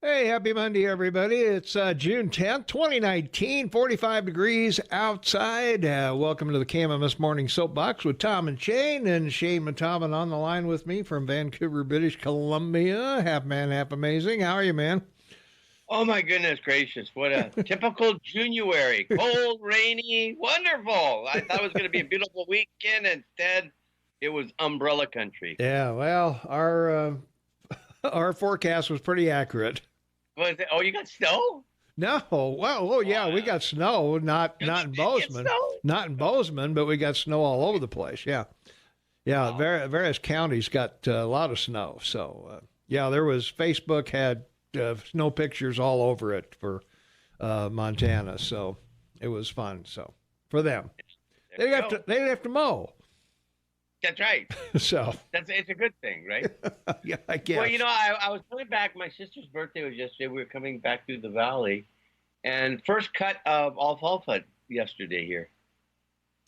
Hey, happy Monday, everybody. It's June 10th, 2019, 45 degrees outside. Welcome to the KMMS Morning Soapbox with Tom and Shane. And Shane Matavin on the line with me from Vancouver, British Columbia. Half man, half amazing. How are you, man? Oh, my goodness gracious. What a typical January. Cold, rainy, wonderful. I thought it was going to be a beautiful weekend. Instead, it was umbrella country. Yeah, well, our forecast was pretty accurate. Was it? Oh, you got snow? No, well, oh yeah, we got snow, not in Did you get Bozeman, snow? not in Bozeman, but we got snow all over the place. Yeah, yeah, various counties got a lot of snow. So yeah, there was Facebook had snow pictures all over it for Montana, so it was fun. So for them, There you go. they didn't have to mow. That's right. So It's a good thing, right? yeah, I guess. Well, I was coming back. My sister's birthday was yesterday. We were coming back through the valley. And first cut of alfalfa yesterday here.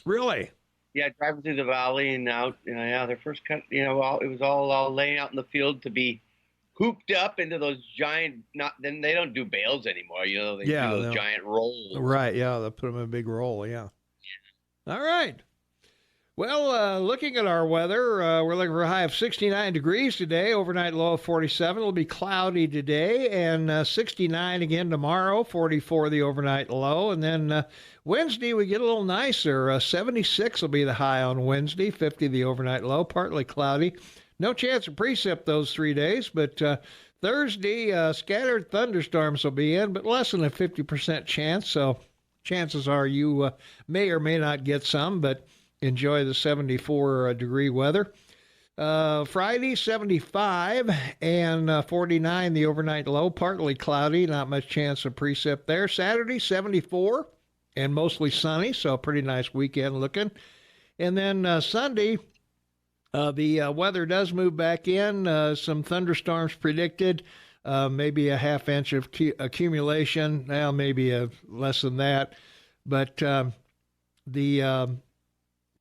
Really? Yeah, driving through the valley and out, their first cut, it was all laying out in the field to be hooped up into those giant, then they don't do bales anymore, they do those giant rolls. Right, yeah, they put them in a big roll, yeah. All right. Well, looking at our weather, we're looking for a high of 69 degrees today, overnight low of 47. It'll be cloudy today, and 69 again tomorrow, 44 the overnight low. And then Wednesday, we get a little nicer. 76 will be the high on Wednesday, 50 the overnight low, partly cloudy. No chance of precip those 3 days, but Thursday, scattered thunderstorms will be in, but less than a 50% chance. So chances are you may or may not get some, but enjoy the 74-degree weather. Friday, 75 and 49, the overnight low, partly cloudy, not much chance of precip there. Saturday, 74 and mostly sunny, so a pretty nice weekend looking. And then Sunday, the weather does move back in. Some thunderstorms predicted, maybe a half inch of accumulation. Now, maybe less than that. But the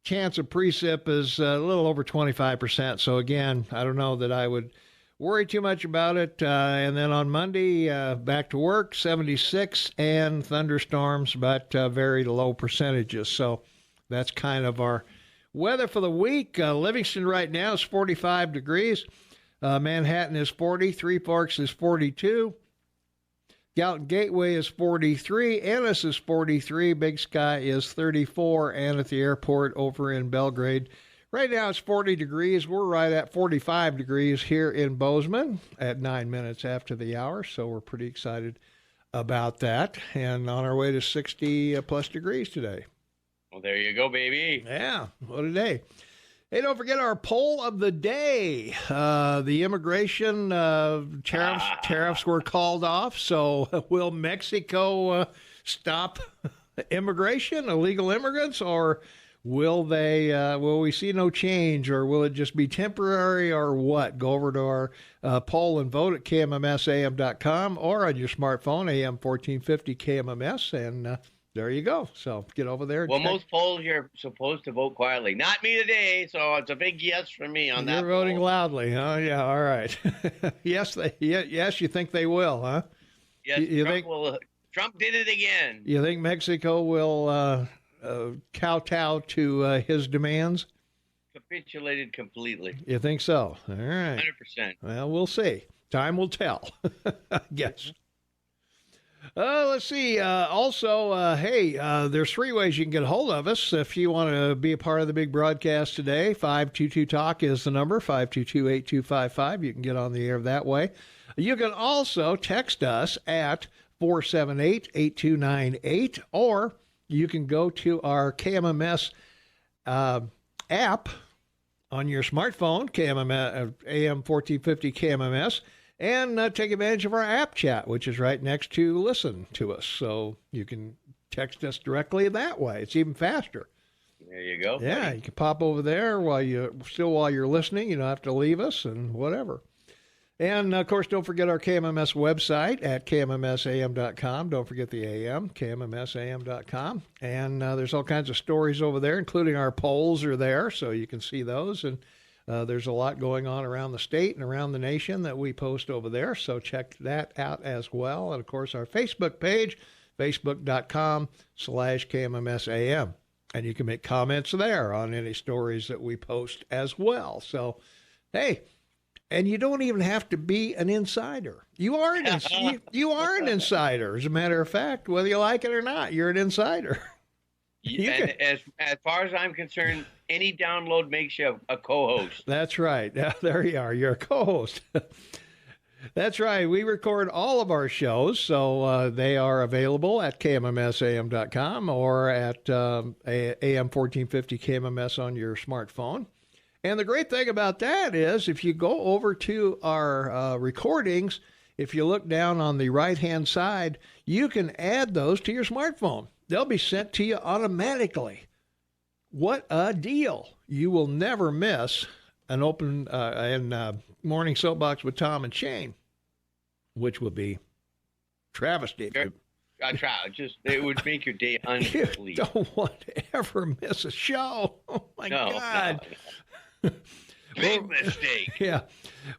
chance of precip is a little over 25%. So again, I don't know that I would worry too much about it. And then on Monday, back to work, 76 and thunderstorms, but very low percentages. So that's kind of our weather for the week. Livingston right now is 45 degrees. Manhattan is 40. Three Forks is 42. Galton Gateway is 43, Ennis is 43, Big Sky is 34, and at the airport over in Belgrade, right now it's 40 degrees. We're right at 45 degrees here in Bozeman at 9 minutes after the hour, so we're pretty excited about that, and on our way to 60-plus degrees today. Well, there you go, baby. Yeah, what a day. Hey, don't forget our poll of the day. The immigration tariffs were called off. So will Mexico stop immigration, illegal immigrants, or will we see no change, or will it just be temporary, or what? Go over to our poll and vote at KMMSAM.com or on your smartphone, AM 1450 KMMS, and there you go. So get over there. Well, most polls you're supposed to vote quietly. Not me today, so it's a big yes for me on that. You're voting poll. loudly, huh? Yeah, all right. Yes, you think they will, huh? Yes, Trump did it again. You think Mexico will kowtow to his demands? Capitulated completely. You think so? All right. 100%. Well, we'll see. Time will tell, I guess. Let's see. Also, hey, there's three ways you can get a hold of us if you want to be a part of the big broadcast today. 522-TALK is the number, 522-8255. You can get on the air that way. You can also text us at 478-8298, or you can go to our KMMS app on your smartphone, KMMS, AM 1450 KMMS, and take advantage of our app chat, which is right next to listen to us. So you can text us directly that way. It's even faster. There you go. Yeah, buddy. you can pop over there while you're listening. You don't have to leave us and whatever. And, of course, don't forget our KMMS website at KMMSAM.com. Don't forget the AM, KMMSAM.com. And there's all kinds of stories over there, including our polls are there, so you can see those. And There's a lot going on around the state and around the nation that we post over there, so check that out as well. And, of course, our Facebook page, facebook.com/KMMSAM. And you can make comments there on any stories that we post as well. So, hey, and you don't even have to be an insider. You are an insider. As a matter of fact, whether you like it or not, you're an insider. And as far as I'm concerned, any download makes you a co-host. That's right. There you are. You're a co-host. That's right. We record all of our shows, so they are available at KMMSAM.com or at AM 1450 KMMS on your smartphone. And the great thing about that is if you go over to our recordings, if you look down on the right-hand side, you can add those to your smartphone. They'll be sent to you automatically. What a deal. You will never miss an open Morning Soapbox with Tom and Shane, which will be travesty. It would make your day unbelievable. You don't want to ever miss a show. Oh, my God. No. Big mistake. Yeah.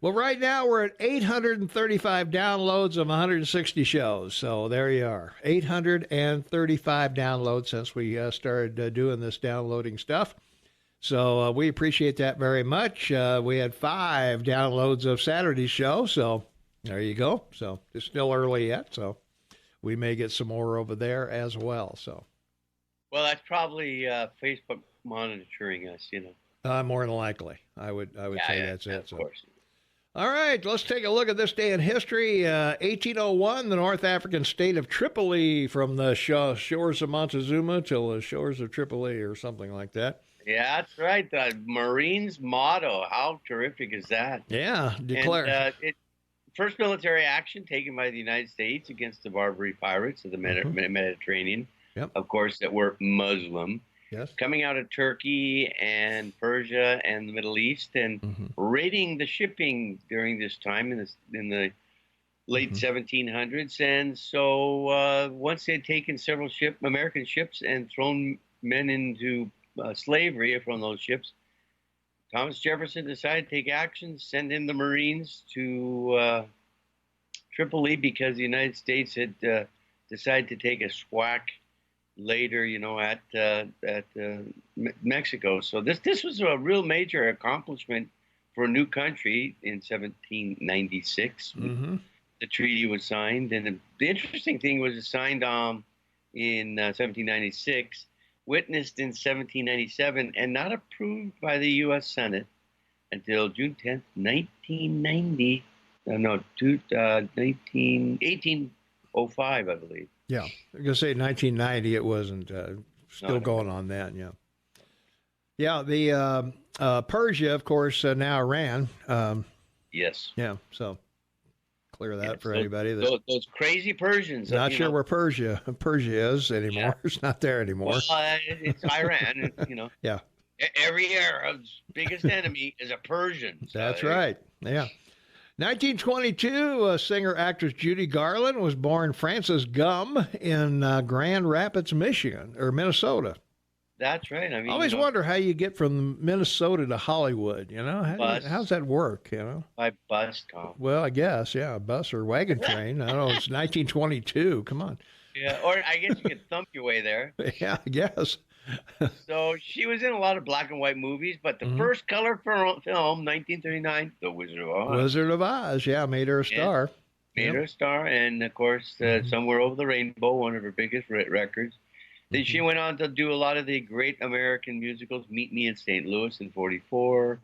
Well, right now we're at 835 downloads of 160 shows. So there you are. 835 downloads since we started doing this downloading stuff. So we appreciate that very much. We had 5 downloads of Saturday's show. So there you go. So it's still early yet. So we may get some more over there as well. So. Well, that's probably Facebook monitoring us, More than likely. I would say that's it. Of course. All right, let's take a look at this day in history. 1801, the North African state of Tripoli, from the shores of Montezuma till the shores of Tripoli or something like that. Yeah, that's right. The Marines motto. How terrific is that? Yeah, declare. And, first military action taken by the United States against the Barbary pirates of the Mediterranean, of course, that were Muslim. Yes. Coming out of Turkey and Persia and the Middle East and raiding the shipping during this time in the late 1700s. And so once they had taken several American ships and thrown men into slavery from those ships, Thomas Jefferson decided to take action, send in the Marines to Tripoli because the United States had decided to take a SWAC later, at Mexico. So this was a real major accomplishment for a new country in 1796. The treaty was signed, and the interesting thing was it signed in 1796, witnessed in 1797, and not approved by the U.S. Senate until June 10th, 1805, I believe. Yeah, I'm going to say 1990. It wasn't still going on then. Yeah. Yeah, the Persia, of course, now Iran. Yes. Yeah, so clear that for anybody. Those crazy Persians. Not sure where Persia is anymore. Yeah. It's not there anymore. Well, it's Iran, Yeah. Every Arab's biggest enemy is a Persian. So that's right. Yeah. 1922, singer-actress Judy Garland was born Frances Gum in Grand Rapids, Minnesota. That's right. I always wonder how you get from Minnesota to Hollywood, How's that work, By bus, Tom. Well, I guess, yeah, bus or wagon train. I don't know, it's 1922. Come on. Yeah, or I guess you could thump your way there. Yeah, I guess. So she was in a lot of black and white movies, but the first color film, 1939, The Wizard of Oz. Wizard of Oz, yeah, made her a star. Made her a star, and of course, Somewhere Over the Rainbow, one of her biggest records. Then she went on to do a lot of the great American musicals, Meet Me in St. Louis in 44.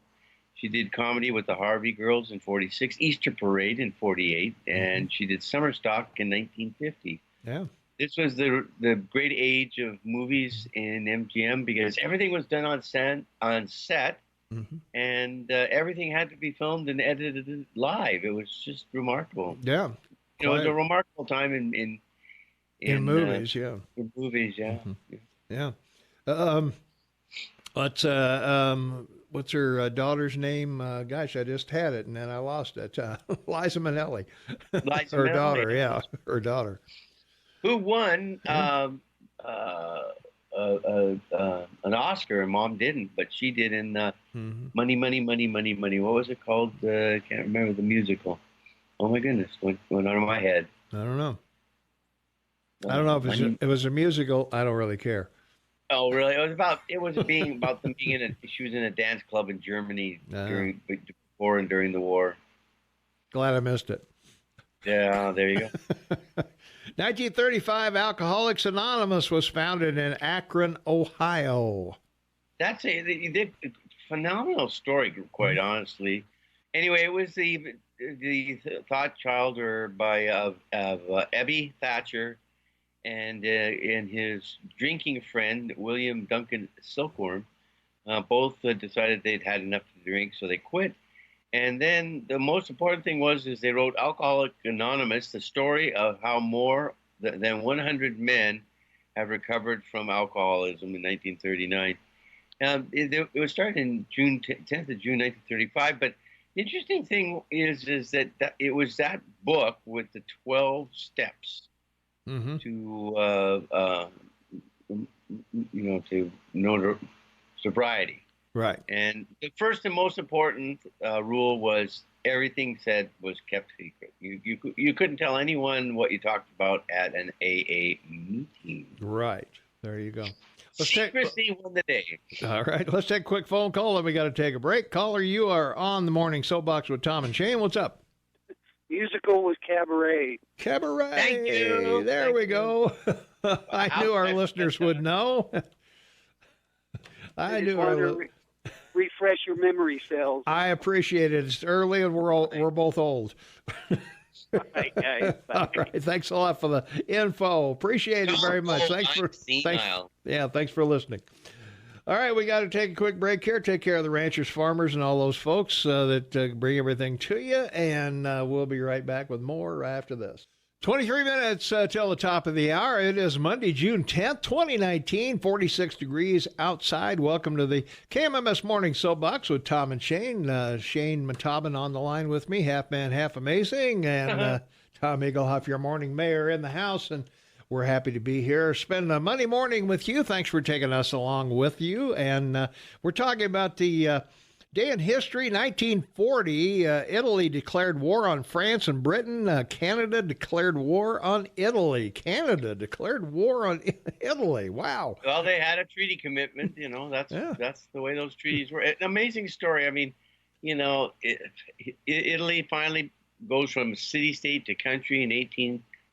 She did comedy with the Harvey Girls in 46, Easter Parade in 48, and she did Summer Stock in 1950. Yeah. This was the great age of movies in MGM because everything was done on set, and everything had to be filmed and edited live. It was just remarkable. Yeah. It was a remarkable time in movies, yeah. In movies, yeah. Yeah. What's her daughter's name? Gosh, I just had it, and then I lost it. Liza Minnelli. Her daughter, yeah. Her daughter. Who won an Oscar, and Mom didn't, but she did in Money, Money, Money, Money, Money. What was it called? I can't remember the musical. Oh my goodness, went out of my head. I don't know. I don't know if it was a musical. I don't really care. Oh, really? It was about them being she was in a dance club in Germany before and during the war. Glad I missed it. Yeah, there you go. 1935, Alcoholics Anonymous was founded in Akron, Ohio. That's a phenomenal story, quite honestly. Anyway, it was the thought child of Ebby Thatcher and his drinking friend, William Duncan Silkworm. Both decided they'd had enough to drink, so they quit. And then the most important thing was they wrote Alcoholics Anonymous, the story of how more than 100 men have recovered from alcoholism in 1939. It was started in 10th of June 1935, but the interesting thing is that it was that book with the 12 steps to sobriety. Right. And the first and most important rule was everything said was kept secret. You couldn't tell anyone what you talked about at an AA meeting. Right. There you go. Secrecy won the day. All right. Let's take a quick phone call, and we got to take a break. Caller, you are on the Morning Soapbox with Tom and Shane. What's up? Musical was Cabaret. Cabaret. Thank you. There we go. I knew our listeners would know. I knew our refresh your memory cells. I appreciate it. It's early, and we're both old. All right. Thanks a lot for the info. Appreciate it very much. Thanks for listening. All right, we got to take a quick break here. Take care of the ranchers, farmers, and all those folks that bring everything to you, and we'll be right back with more after this. 23 minutes till the top of the hour. It is Monday, June 10th, 2019, 46 degrees outside. Welcome to the KMMS Morning Soapbox with Tom and Shane. Shane Matabin on the line with me, half man, half amazing, and Tom Eaglehoff, your morning mayor, in the house, and we're happy to be here. Spend a Monday morning with you. Thanks for taking us along with you, and we're talking about the day in history, 1940, Italy declared war on France and Britain. Canada declared war on Italy. Canada declared war on Italy. Wow. Well, they had a treaty commitment. That's the way those treaties were. An amazing story. I mean, Italy finally goes from city-state to country in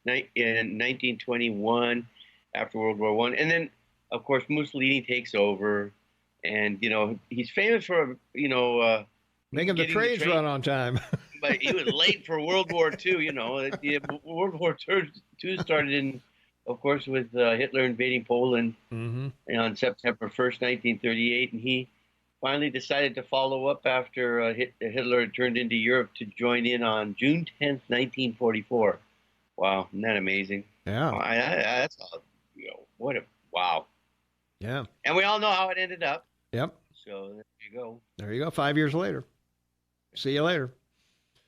1921 after World War I. And then, of course, Mussolini takes over. And, he's famous for, making the trains run on time. But he was late for World War II, World War II started of course, with Hitler invading Poland on September 1st, 1938. And he finally decided to follow up after Hitler had turned into Europe to join in on June 10th, 1944. Wow. Isn't that amazing? Yeah. Wow. Yeah. And we all know how it ended up. Yep. So there you go. There you go. 5 years later. See you later.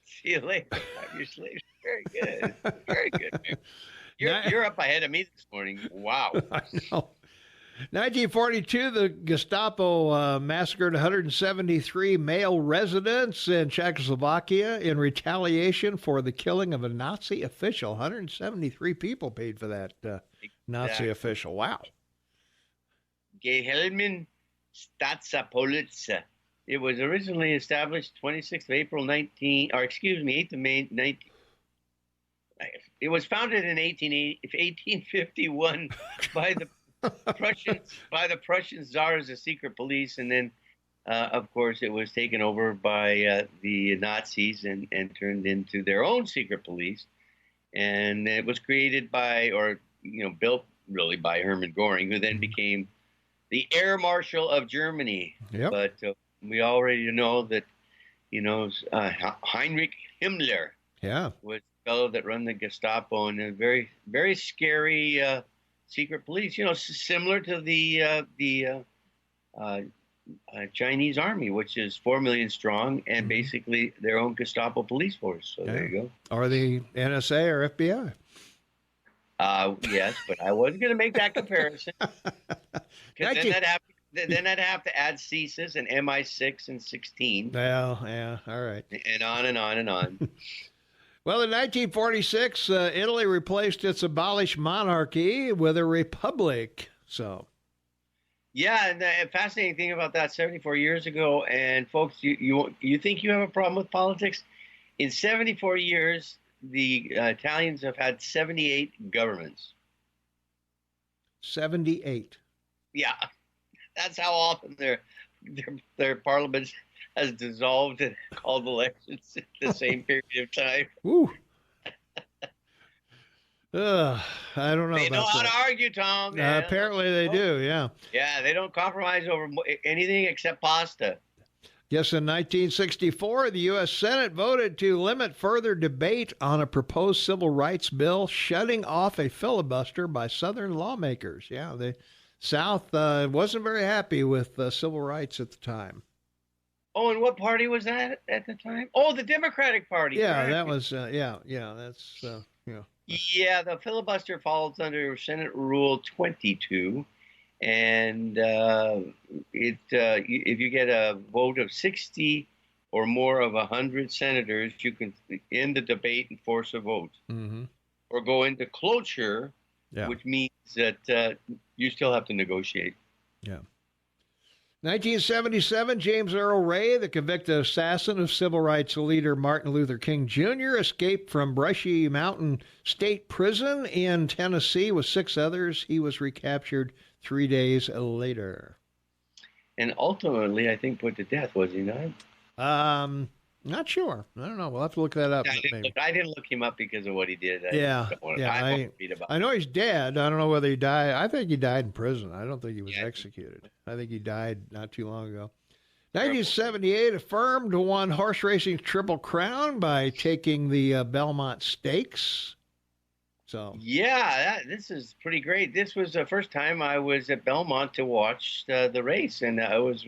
See you later. 5 years later. Very good. Very good. You're up ahead of me this morning. Wow. I know. 1942, the Gestapo massacred 173 male residents in Czechoslovakia in retaliation for the killing of a Nazi official. 173 people paid for that Nazi official. Wow. Gehelmen Staatspolizei. It was originally established 26th of April 8th of May 19. It was founded in 1851 by the Prussian Tsar as a secret police, and then, of course, it was taken over by the Nazis and turned into their own secret police. And it was created built really by Hermann Göring, who then became the Air Marshal of Germany. Yep. But we already know that, Heinrich Himmler was the fellow that run the Gestapo, and a very, very scary secret police, similar to the Chinese army, which is 4 million strong and basically their own Gestapo police force. So there you go. Or the NSA or FBI. Yes, but I wasn't going to make that comparison because then I'd have to add CSIS and MI6 and 16. Well, yeah, all right. And on and on and on. Well, in 1946, Italy replaced its abolished monarchy with a republic. So, yeah, and the fascinating thing about that, 74 years ago, and folks, you think you have a problem with politics? In 74 years, the Italians have had 78 governments. 78. Yeah, that's how often their parliament has dissolved and called elections at the same period of time. Woo. I don't know. They know how that. to argue, Tom. Apparently they do, yeah. Yeah, they don't compromise over anything except pasta. Yes, in 1964, the U.S. Senate voted to limit further debate on a proposed civil rights bill, shutting off a filibuster by Southern lawmakers. Yeah, the South wasn't very happy with civil rights at the time. Oh, and what party was that at the time? Oh, the Democratic Party. Yeah, correct. that was, that's, yeah. Yeah, the filibuster falls under Senate Rule 22. And if you get a vote of 60 or more of 100 senators, you can end the debate and force a vote. Mm-hmm. Or go into cloture, which means that you still have to negotiate. Yeah. 1977, James Earl Ray, the convicted assassin of civil rights leader Martin Luther King Jr., escaped from Brushy Mountain State Prison in Tennessee with 6 others. He was recaptured 3 days later. And ultimately, I think, put to death, was he not? Not sure. I don't know. We'll have to look that up. I didn't look him up because of what he did. I know he's dead. I don't know whether he died. I think he died in prison. I don't think he was executed. I think he died not too long ago. 1978, Affirmed won horse racing's Triple Crown by taking the Belmont Stakes. So this is pretty great. This was the first time I was at Belmont to watch the race, and it was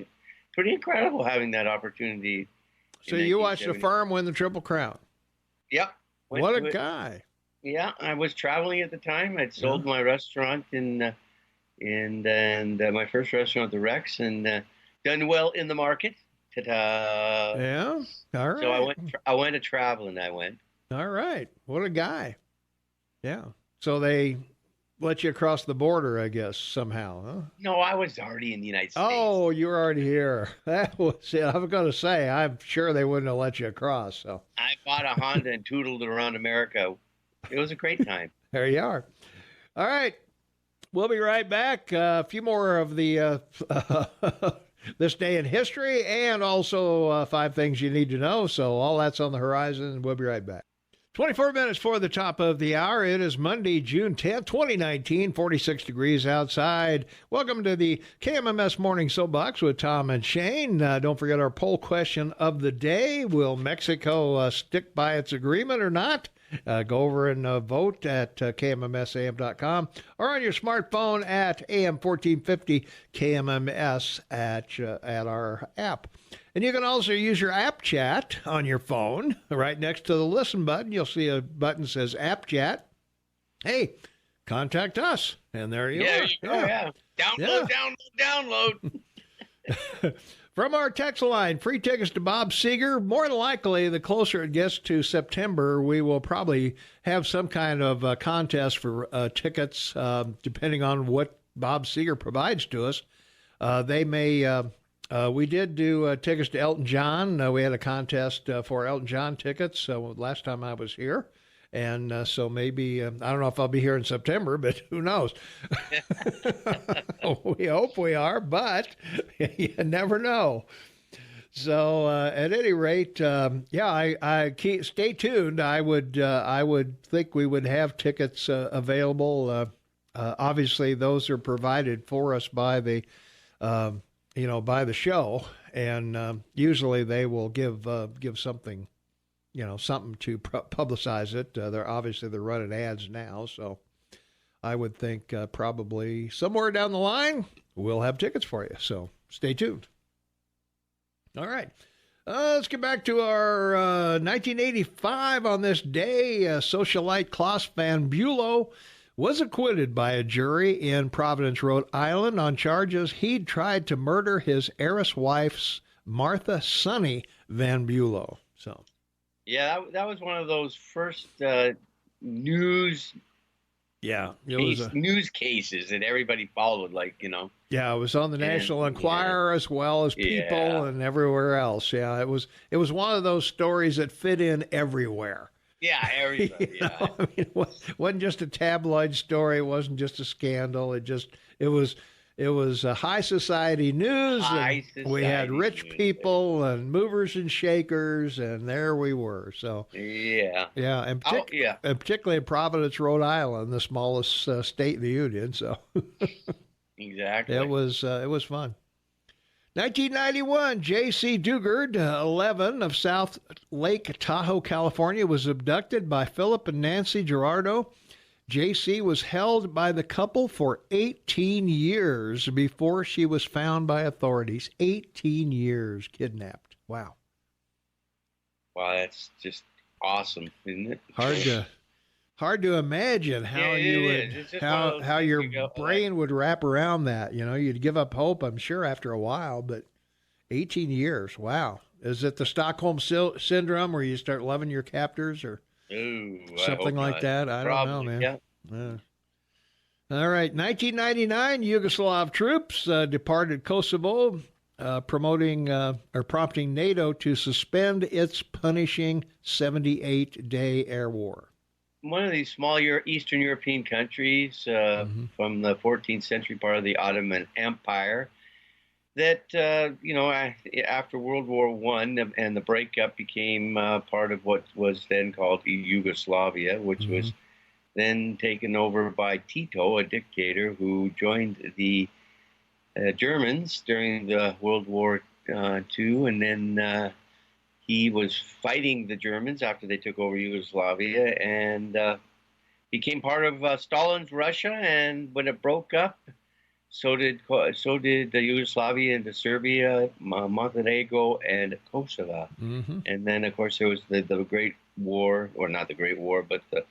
pretty incredible having that opportunity. So you watched Affirm win the Triple Crown? Yep. What a guy. Yeah, I was traveling at the time. I'd sold my restaurant and my first restaurant, the Rex, and done well in the market. Ta-da! Yeah, all right. So I went to travel, and I went. All right. What a guy. Yeah. So they let you across the border, I guess, somehow, huh? No, I was already in the United States. Oh, you were already here. That was it. I was going to say, I'm sure they wouldn't have let you across. So I bought a Honda and tootled around America. It was a great time. There you are. All right. We'll be right back. A few more of the this day in history and also 5 things you need to know. So all that's on the horizon. We'll be right back. 24 minutes for the top of the hour. It is Monday, June 10th, 2019, 46 degrees outside. Welcome to the KMMS Morning Soapbox with Tom and Shane. Don't forget our poll question of the day. Will Mexico stick by its agreement or not? Go over and vote at KMMSAM.com or on your smartphone at AM 1450 KMMS at our app. And you can also use your app chat on your phone. Right next to the listen button, you'll see a button that says app chat. Hey, contact us. And there you are. Yeah. Download. From our text line, free tickets to Bob Seger. More than likely, the closer it gets to September, we will probably have some kind of contest for tickets, depending on what Bob Seger provides to us. They may... we did do tickets to Elton John. We had a contest for Elton John tickets last time I was here. And so maybe, I don't know if I'll be here in September, but who knows? We hope we are, but you never know. So at any rate, stay tuned. I would think we would have tickets available. Obviously, those are provided for us by the by the show, and usually they will give something, something to publicize it. They're running ads now, so I would think probably somewhere down the line we'll have tickets for you. So stay tuned. All right. Let's get back to our 1985 on this day. Socialite Klaus Van Bülow was acquitted by a jury in Providence, Rhode Island on charges he'd tried to murder his heiress wife's Martha Sonny Van Bulow. So, yeah, that was one of those first news news cases that everybody followed, Yeah, it was on the National Enquirer as well as People and everywhere else. Yeah, it was one of those stories that fit in everywhere. Yeah, everybody. Yeah, I mean, it wasn't just a tabloid story. It wasn't just a scandal. It was a high society news. We had rich people and movers and shakers, and there we were. So and particularly in Providence, Rhode Island, the smallest state in the union. So exactly, it was fun. 1991, Jaycee Dugard, 11, of South Lake Tahoe, California, was abducted by Philip and Nancy Gerardo. Jaycee was held by the couple for 18 years before she was found by authorities. 18 years kidnapped. Wow. Wow, that's just awesome, isn't it? Hard to imagine how how your brain would wrap around that. You'd give up hope, I'm sure, after a while, but 18 years. Wow. Is it the Stockholm syndrome where you start loving your captors or something like that? I don't know, man. Yeah. All right. 1999, Yugoslav troops departed Kosovo, prompting NATO to suspend its punishing 78-day air war. One of these small Eastern European countries from the 14th century, part of the Ottoman Empire, that, after World War I and the breakup became part of what was then called Yugoslavia, which was then taken over by Tito, a dictator who joined the Germans during the World War II, and then he was fighting the Germans after they took over Yugoslavia and became part of Stalin's Russia. And when it broke up, so did the Yugoslavia into Serbia, Montenegro, and Kosovo. And then, of course, there was the Great War, or not the Great War, but the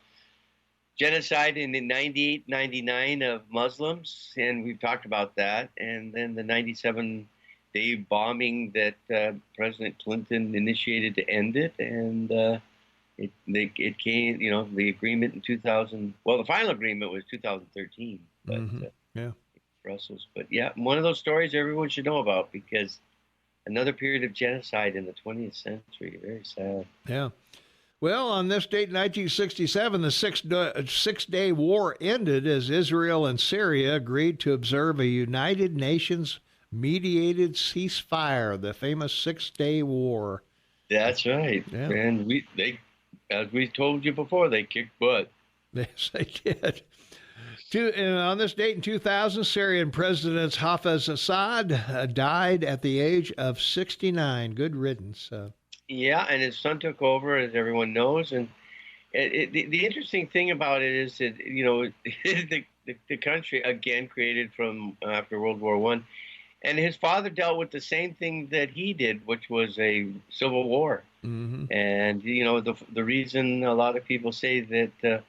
genocide in the 98-99 of Muslims, and we've talked about that. And then the 97-day bombing that President Clinton initiated to end it, and it came, the agreement in 2000. Well, the final agreement was 2013, but Brussels. But yeah, one of those stories everyone should know about, because another period of genocide in the 20th century. Very sad. Yeah. Well, on this date in 1967, the Six-Day War ended as Israel and Syria agreed to observe a United Nations mediated ceasefire, the famous Six-Day War. That's right. Yeah. And they, as we told you before, they kicked butt. Yes, they did. On this date in 2000, Syrian President Hafez Assad died at the age of 69. Good riddance. Yeah, and his son took over, as everyone knows. And the interesting thing about it is that, the country, again, created from after World War I. And his father dealt with the same thing that he did, which was a civil war. And, the reason a lot of people say that the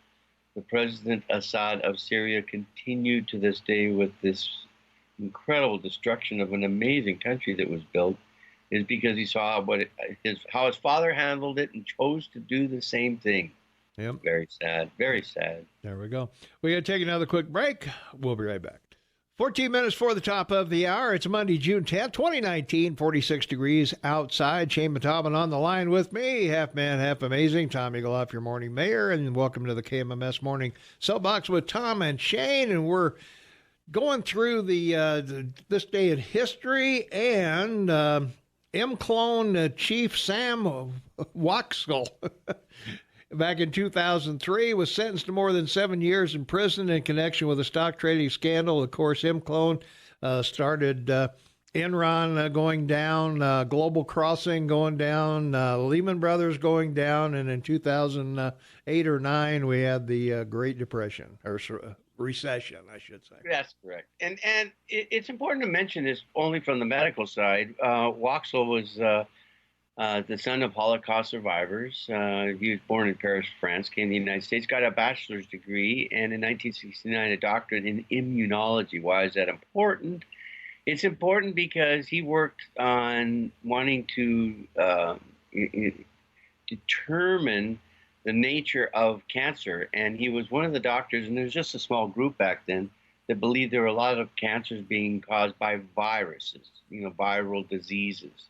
President Assad of Syria continued to this day with this incredible destruction of an amazing country that was built is because he saw how his father handled it and chose to do the same thing. Yep. Very sad. Very sad. There we go. We're going to take another quick break. We'll be right back. 14 minutes for the top of the hour. It's Monday, June 10th, 2019, 46 degrees outside. Shane Matobin on the line with me, half man, half amazing. Tom Eagleoff, your morning mayor, and welcome to the KMMS Morning Soapbox with Tom and Shane. And we're going through this day in history, and M-Clone Chief Sam Waxel back in 2003 was sentenced to more than 7 years in prison in connection with a stock trading scandal. Of course, M-Clone started Enron going down, Global Crossing going down, Lehman Brothers going down, and in 2008 or 9 we had the Great Depression, or recession, I should say. That's correct. And it's important to mention this only from the medical side. Waxel was the son of Holocaust survivors. He was born in Paris, France, came to the United States, got a bachelor's degree, and in 1969 a doctorate in immunology. Why is that important? It's important because he worked on wanting to determine the nature of cancer, and he was one of the doctors, and there was just a small group back then that believed there were a lot of cancers being caused by viruses, viral diseases.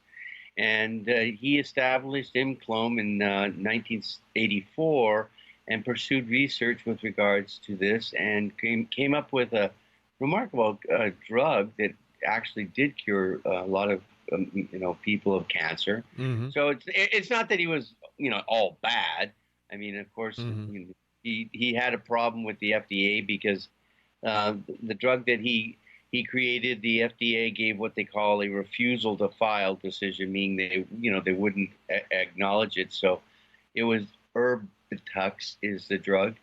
And he established ImClone in 1984 and pursued research with regards to this, and came up with a remarkable drug that actually did cure a lot of people of cancer. Mm-hmm. So it's not that he was all bad. I mean, of course, mm-hmm. he had a problem with the FDA because the drug that he created, the FDA gave what they call a refusal to file decision, meaning they wouldn't acknowledge it. So it was Erbitux is the drug,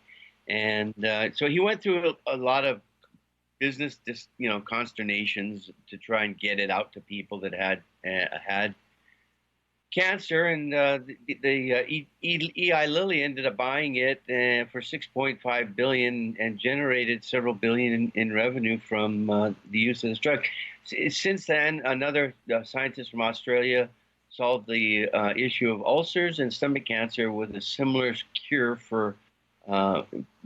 and so he went through a lot of business consternations to try and get it out to people that had cancer, and the Eli Lilly ended up buying it for $6.5 billion and generated several billion in revenue from the use of this drug. Since then, another scientist from Australia solved the issue of ulcers and stomach cancer with a similar cure for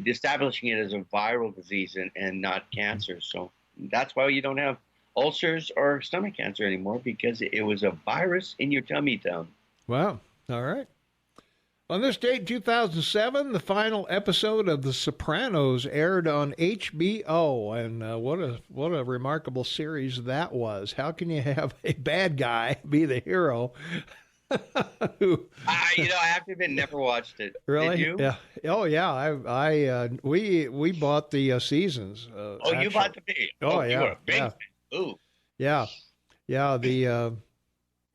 establishing it as a viral disease and not cancer. So that's why you don't have ulcers or stomach cancer anymore, because it was a virus in your tummy town. Wow. All right. On this date, 2007, the final episode of The Sopranos aired on HBO, and what a remarkable series that was. How can you have a bad guy be the hero? I have to admit, never watched it. Really? Did you? Yeah. Oh, yeah. We bought the seasons. You bought the big. Oh, yeah. You were a big fan. Ooh. Yeah. Yeah.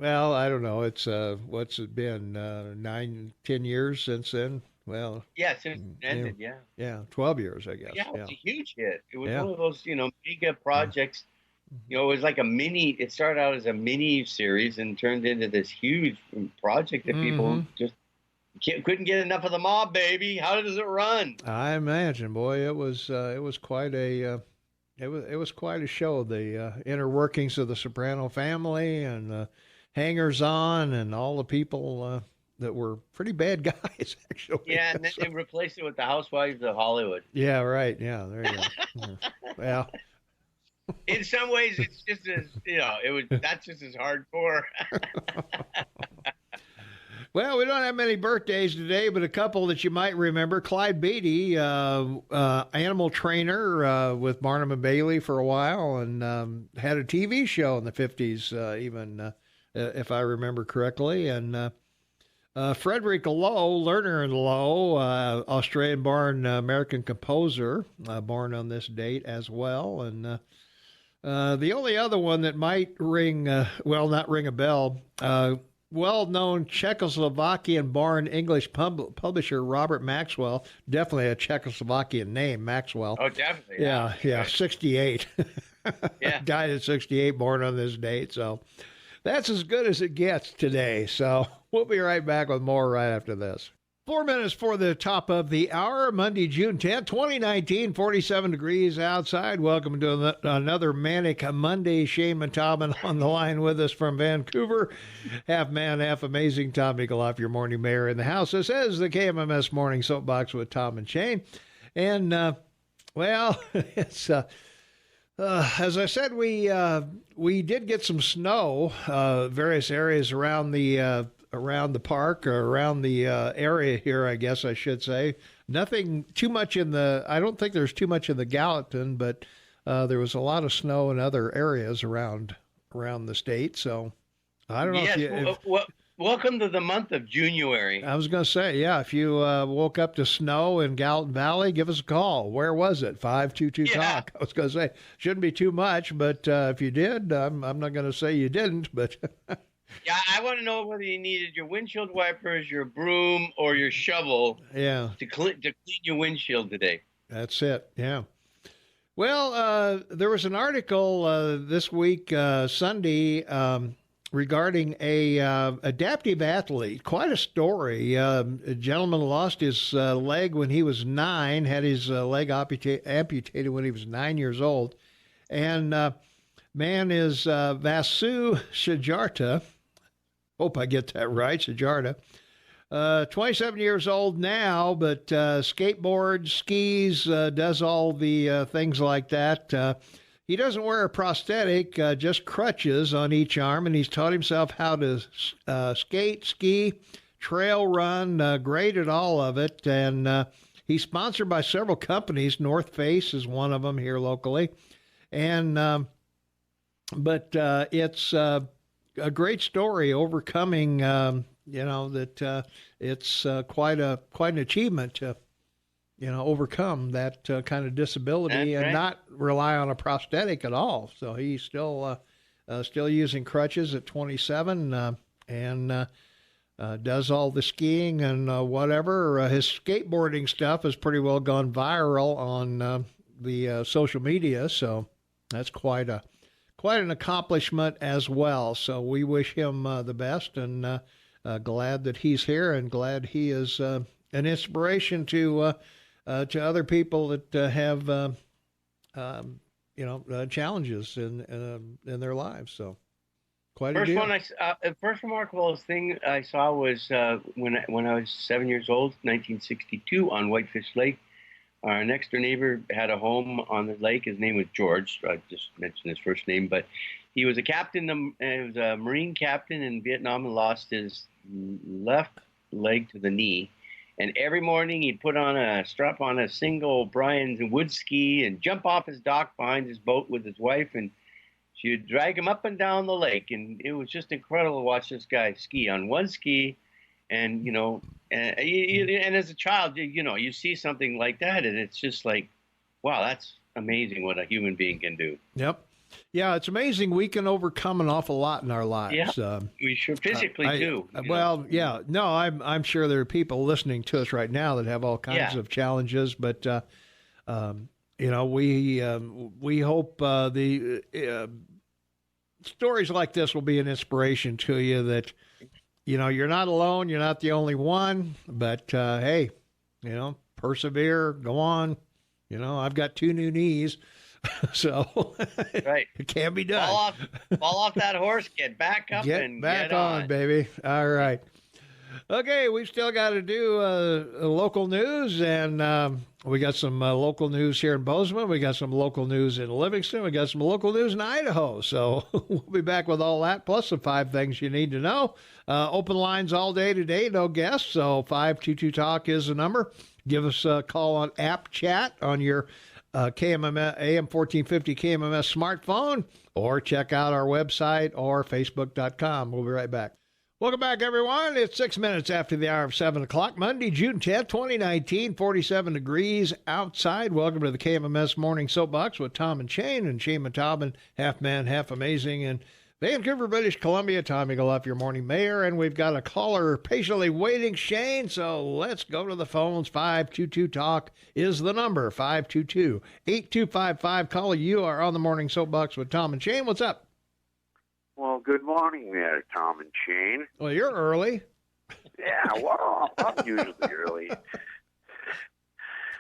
Well, I don't know. It's what's it been? 9-10 years since then. Well. Yeah, since it ended. Yeah. Yeah, 12 years, I guess. Yeah, it was a huge hit. It was one of those mega projects. It was like a mini. It started out as a mini series and turned into this huge project that people just couldn't get enough of the mob, baby. How does it run? I imagine, boy, it was quite a it was quite a show. The inner workings of the Soprano family and the hangers-on and all the people that were pretty bad guys, actually. Yeah, and then they replaced it with the Housewives of Hollywood. Yeah, right. Yeah, there you go. Well. In some ways, it's just as that's just as hardcore. Well, we don't have many birthdays today, but a couple that you might remember. Clyde Beatty, animal trainer with Barnum and Bailey for a while, and had a TV show in the 50s, even if I remember correctly. And Frederick Lowe, Lerner and Lowe, Australian-born American composer, born on this date as well. And the only other one that might not ring a bell, well-known Czechoslovakian-born English publisher Robert Maxwell, definitely a Czechoslovakian name, Maxwell. Oh, definitely. Yeah, 68. Yeah. Died at 68, born on this date. So that's as good as it gets today. So we'll be right back with more right after this. 4 minutes for the top of the hour, Monday, June 10th, 2019, 47 degrees outside. Welcome to another manic Monday. Shane Montalban on the line with us from Vancouver. Half man, half amazing. Tom Nikoloff, your morning mayor in the house. This is the KMMS Morning Soapbox with Tom and Shane. And, it's... as I said, we did get some snow, various areas around the park, or around the area here, I guess I should say. Nothing too much I don't think there's too much in the Gallatin, but there was a lot of snow in other areas around the state. So I don't know. Yes, welcome to the month of January. I was going to say, yeah, if you woke up to snow in Gallatin Valley, give us a call. Where was it? 522-TALK. I was going to say, shouldn't be too much, but if you did, I'm not going to say you didn't, but... Yeah, I want to know whether you needed your windshield wipers, your broom, or your shovel to clean your windshield today. That's it, yeah. Well, there was an article this week, Sunday, regarding a adaptive athlete. Quite a story. A gentleman lost his leg when he was 9, had his leg amputated when he was 9 years old. And man is Vasu Shajarta. Hope I get that right, Shajarta. 27 years old now, but skateboards, skis, does all the things like that. He doesn't wear a prosthetic, just crutches on each arm, and he's taught himself how to skate, ski, trail run, great at all of it. And he's sponsored by several companies. North Face is one of them here locally. And but it's a great story overcoming, that it's quite an achievement to, overcome that kind of disability and not rely on a prosthetic at all. So he's still using crutches at 27 and does all the skiing and whatever. His skateboarding stuff has pretty well gone viral on the social media. So that's quite an accomplishment as well. So we wish him the best, and glad that he's here, and glad he is an inspiration to other people that have challenges in their lives. So quite a deal. The first remarkable thing I saw was when I was 7 years old, 1962, on Whitefish Lake. Our next door neighbor had a home on the lake. His name was George. I just mentioned his first name, but he was a captain. He was a Marine captain in Vietnam and lost his left leg to the knee. And every morning he'd put on a strap on a single Brian's wood ski and jump off his dock behind his boat with his wife, and she would drag him up and down the lake. And it was just incredible to watch this guy ski on one ski. And, and as a child, you see something like that, and it's just like, wow, that's amazing what a human being can do. Yep. Yeah, it's amazing we can overcome an awful lot in our lives. Yeah, we sure physically do. Well, yeah. No, I'm sure there are people listening to us right now that have all kinds of challenges, but, we hope the stories like this will be an inspiration to you that, you're not alone. You're not the only one, but, hey, persevere, go on. I've got 2 new knees, so right. It can't be done. Fall off that horse, get back up and get on, baby. All right. Okay, we've still got to do local news, and we got some local news here in Bozeman. We got some local news in Livingston. We got some local news in Idaho. So we'll be back with all that, plus the 5 things you need to know. Open lines all day today, no guests. So 522-TALK is the number. Give us a call on app chat on your KMMS AM 1450 KMMS smartphone, or check out our website or facebook.com. We'll be right back. Welcome back, everyone. It's 6 minutes after the hour of 7 o'clock, Monday, June 10th, 2019, 47 degrees outside. Welcome to the KMMS Morning Soapbox with Tom and Shane Matobin, half man, half amazing, in Vancouver, British Columbia. Tom Eagleoff, your morning mayor, and we've got a caller patiently waiting, Shane, so let's go to the phones. 522-TALK is the number, 522-8255. Caller, you are on the Morning Soapbox with Tom and Shane. What's up? Well, good morning there, Tom and Shane. Well, you're early. Yeah, well, I'm usually early.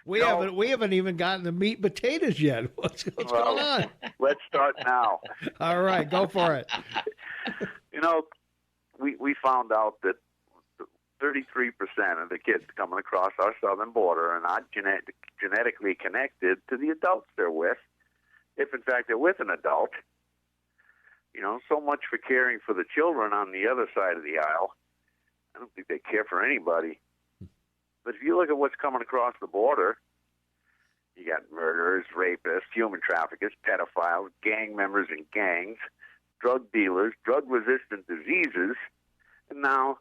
We haven't even gotten the meat and potatoes yet. What's going on? Let's start now. All right, go for it. We found out that 33% of the kids coming across our southern border are not genetically connected to the adults they're with, if in fact they're with an adult. So much for caring for the children on the other side of the aisle. I don't think they care for anybody. But if you look at what's coming across the border, you got murderers, rapists, human traffickers, pedophiles, gang members in gangs, drug dealers, drug-resistant diseases, and now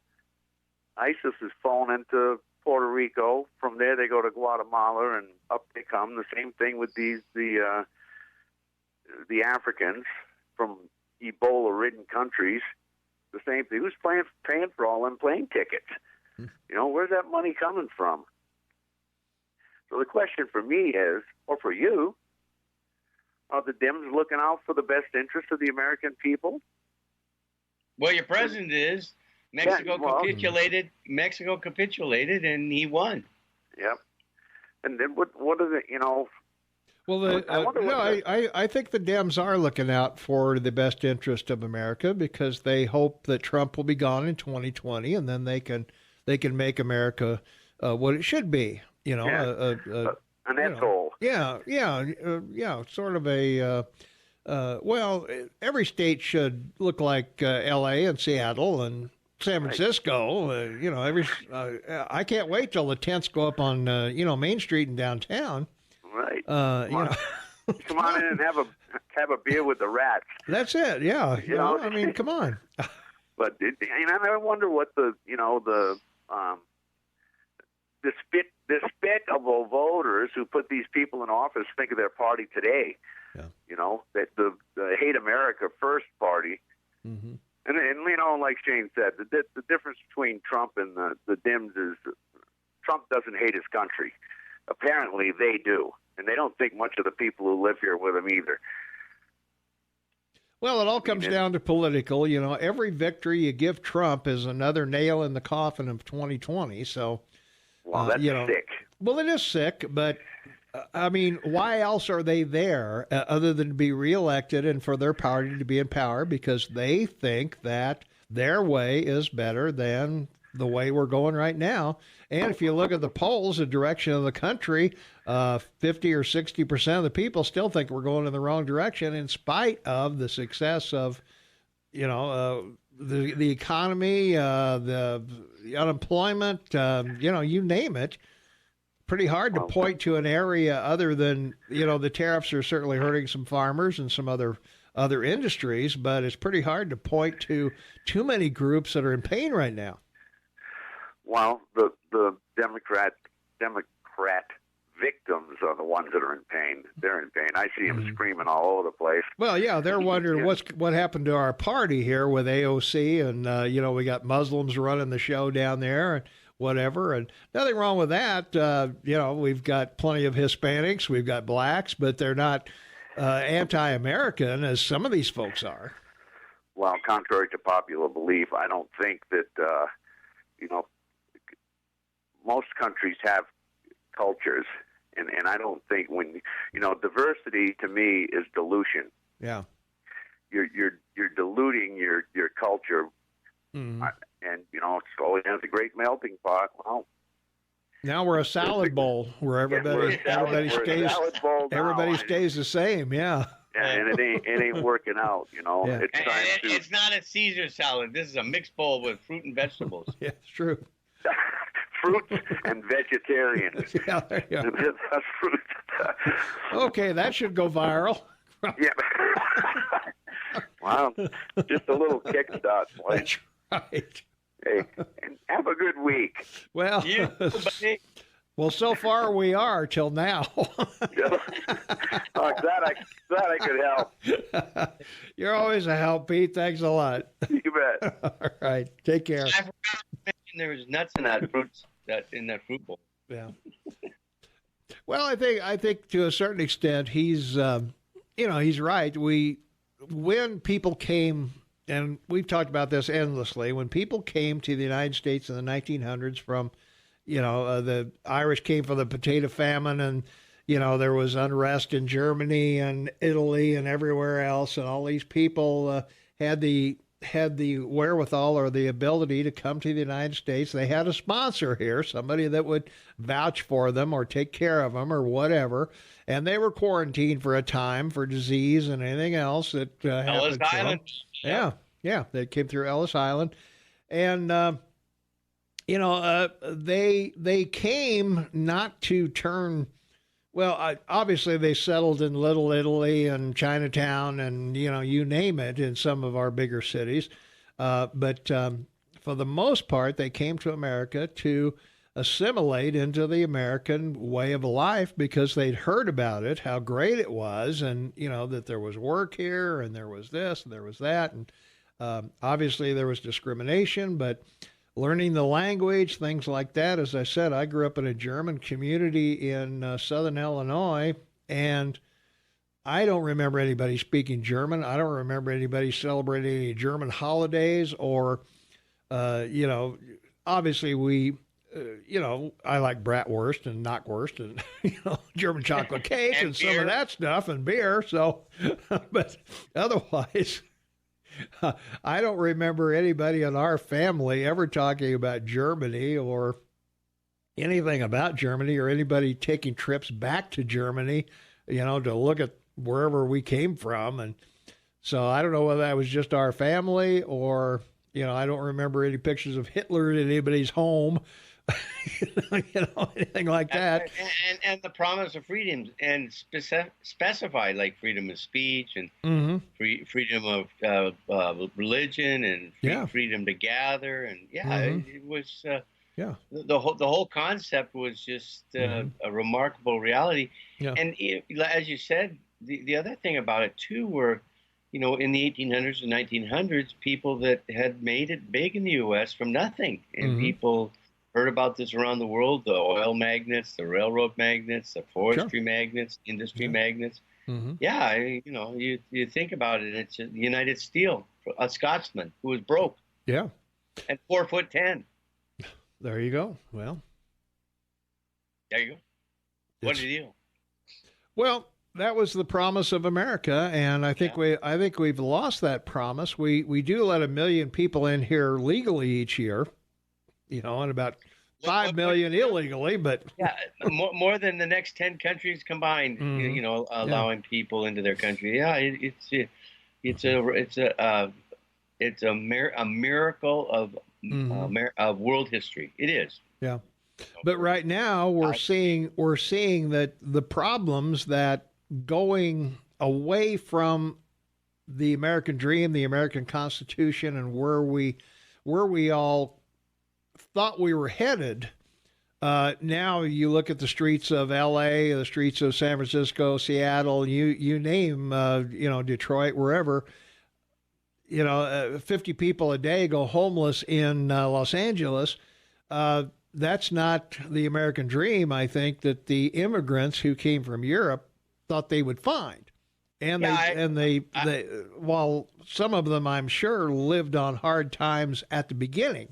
ISIS is fallen into Puerto Rico. From there, they go to Guatemala, and up they come. The same thing with the Africans from Ebola-ridden countries. The same thing. Who's paying for all them plane tickets? Where's that money coming from? So the question for me is, or for you, are the Dems looking out for the best interests of the American people? Well, your president is. Mexico capitulated. Mexico capitulated, and he won. Yep. And then what are the, Well, I think the Dems are looking out for the best interest of America because they hope that Trump will be gone in 2020, and then they can make America what it should be. An asshole. Sort of a. Well, every state should look like L.A. and Seattle and San Francisco. I can't wait till the tents go up on Main Street in downtown. Right. Come on in and have a beer with the rats. That's it. Yeah. I mean, come on. But I wonder what the despicable voters who put these people in office think of their party today. Yeah. That the Hate America First party. Mm-hmm. And like Shane said, the difference between Trump and the Dems is Trump doesn't hate his country. Apparently, they do. And they don't think much of the people who live here with him either. Well, it all comes down to political. Every victory you give Trump is another nail in the coffin of 2020. So, well, that's sick. Well, it is sick, but I mean, why else are they there other than to be reelected and for their party to be in power? Because they think that their way is better than the way we're going right now. And if you look at the polls, the direction of the country, 50 or 60% of the people still think we're going in the wrong direction in spite of the success of, the economy, the unemployment, you name it. Pretty hard to point to an area other than, the tariffs are certainly hurting some farmers and some other industries, but it's pretty hard to point to too many groups that are in pain right now. Well, the Democrat victims are the ones that are in pain. They're in pain. I see them screaming all over the place. Well, yeah, they're wondering what happened to our party here with AOC, and we got Muslims running the show down there and whatever, and nothing wrong with that. We've got plenty of Hispanics, we've got blacks, but they're not anti-American as some of these folks are. Well, contrary to popular belief, I don't think that most countries have cultures, and I don't think diversity to me is dilution. Yeah, you're diluting your culture, and slowly down the great melting pot. Well, now we're a salad bowl where everybody stays the same. Yeah. And it ain't working out, Yeah. It's not a Caesar salad. This is a mixed bowl with fruit and vegetables. Yeah, it's true. Fruits and vegetarians. Yeah, there you go. That's fruit. Okay, that should go viral. Yeah. Wow, just a little kickstart. That's right. Hey, and have a good week. Well, well, so far we are till now. Glad I could help. You're always a help, Pete. Thanks a lot. You bet. All right, take care. I forgot to mention there was nuts in that fruit bowl. Yeah. Well, I think to a certain extent he's right. When people came, and we've talked about this endlessly, when people came to the United States in the 1900s from, the Irish came from the potato famine, and, there was unrest in Germany and Italy and everywhere else, and all these people had the wherewithal or the ability to come to the United States. They had a sponsor here, somebody that would vouch for them or take care of them or whatever. And they were quarantined for a time for disease and anything else that happened. Ellis Island. Yeah. They came through Ellis Island. And, they came not to turn. Well, obviously they settled in Little Italy and Chinatown and, you name it in some of our bigger cities. But for the most part, they came to America to assimilate into the American way of life because they'd heard about it, how great it was, and, that there was work here and there was this and there was that. And obviously there was discrimination, but learning the language, things like that. As I said, I grew up in a German community in southern Illinois, and I don't remember anybody speaking German. I don't remember anybody celebrating any German holidays or, obviously I like bratwurst and knockwurst and, German chocolate cake and some of that stuff and beer. So, but otherwise, I don't remember anybody in our family ever talking about Germany or anything about Germany or anybody taking trips back to Germany, to look at wherever we came from. And so I don't know whether that was just our family or, I don't remember any pictures of Hitler in anybody's home, anything like that. And the promise of freedoms and specify like freedom of speech and freedom of religion and freedom to gather. And it was, the whole concept was just a remarkable reality. Yeah. And as you said, the other thing about it too were, in the 1800s and 1900s, people that had made it big in the U.S. from nothing, and people heard about this around the world: the oil magnates, the railroad magnates, the forestry magnates, industry magnates. Yeah, you think about it, it's a United Steel, a Scotsman who was broke. Yeah, and 4'10". There you go. Well, there you go. What a deal. Well, that was the promise of America, and I think we've lost that promise. We do let 1 million people in here legally each year, and about 5 million illegally, but more than the next 10 countries combined. Allowing people into their country. Yeah, it's a miracle of world history. It is. Yeah. But right now we're seeing that the problems that going away from the American dream, the American Constitution, and where we all thought we were headed. Now you look at the streets of L.A., the streets of San Francisco, Seattle, you name, Detroit, wherever. 50 people a day go homeless in Los Angeles. That's not the American dream, I think, that the immigrants who came from Europe thought they would find. And while some of them, I'm sure, lived on hard times at the beginning.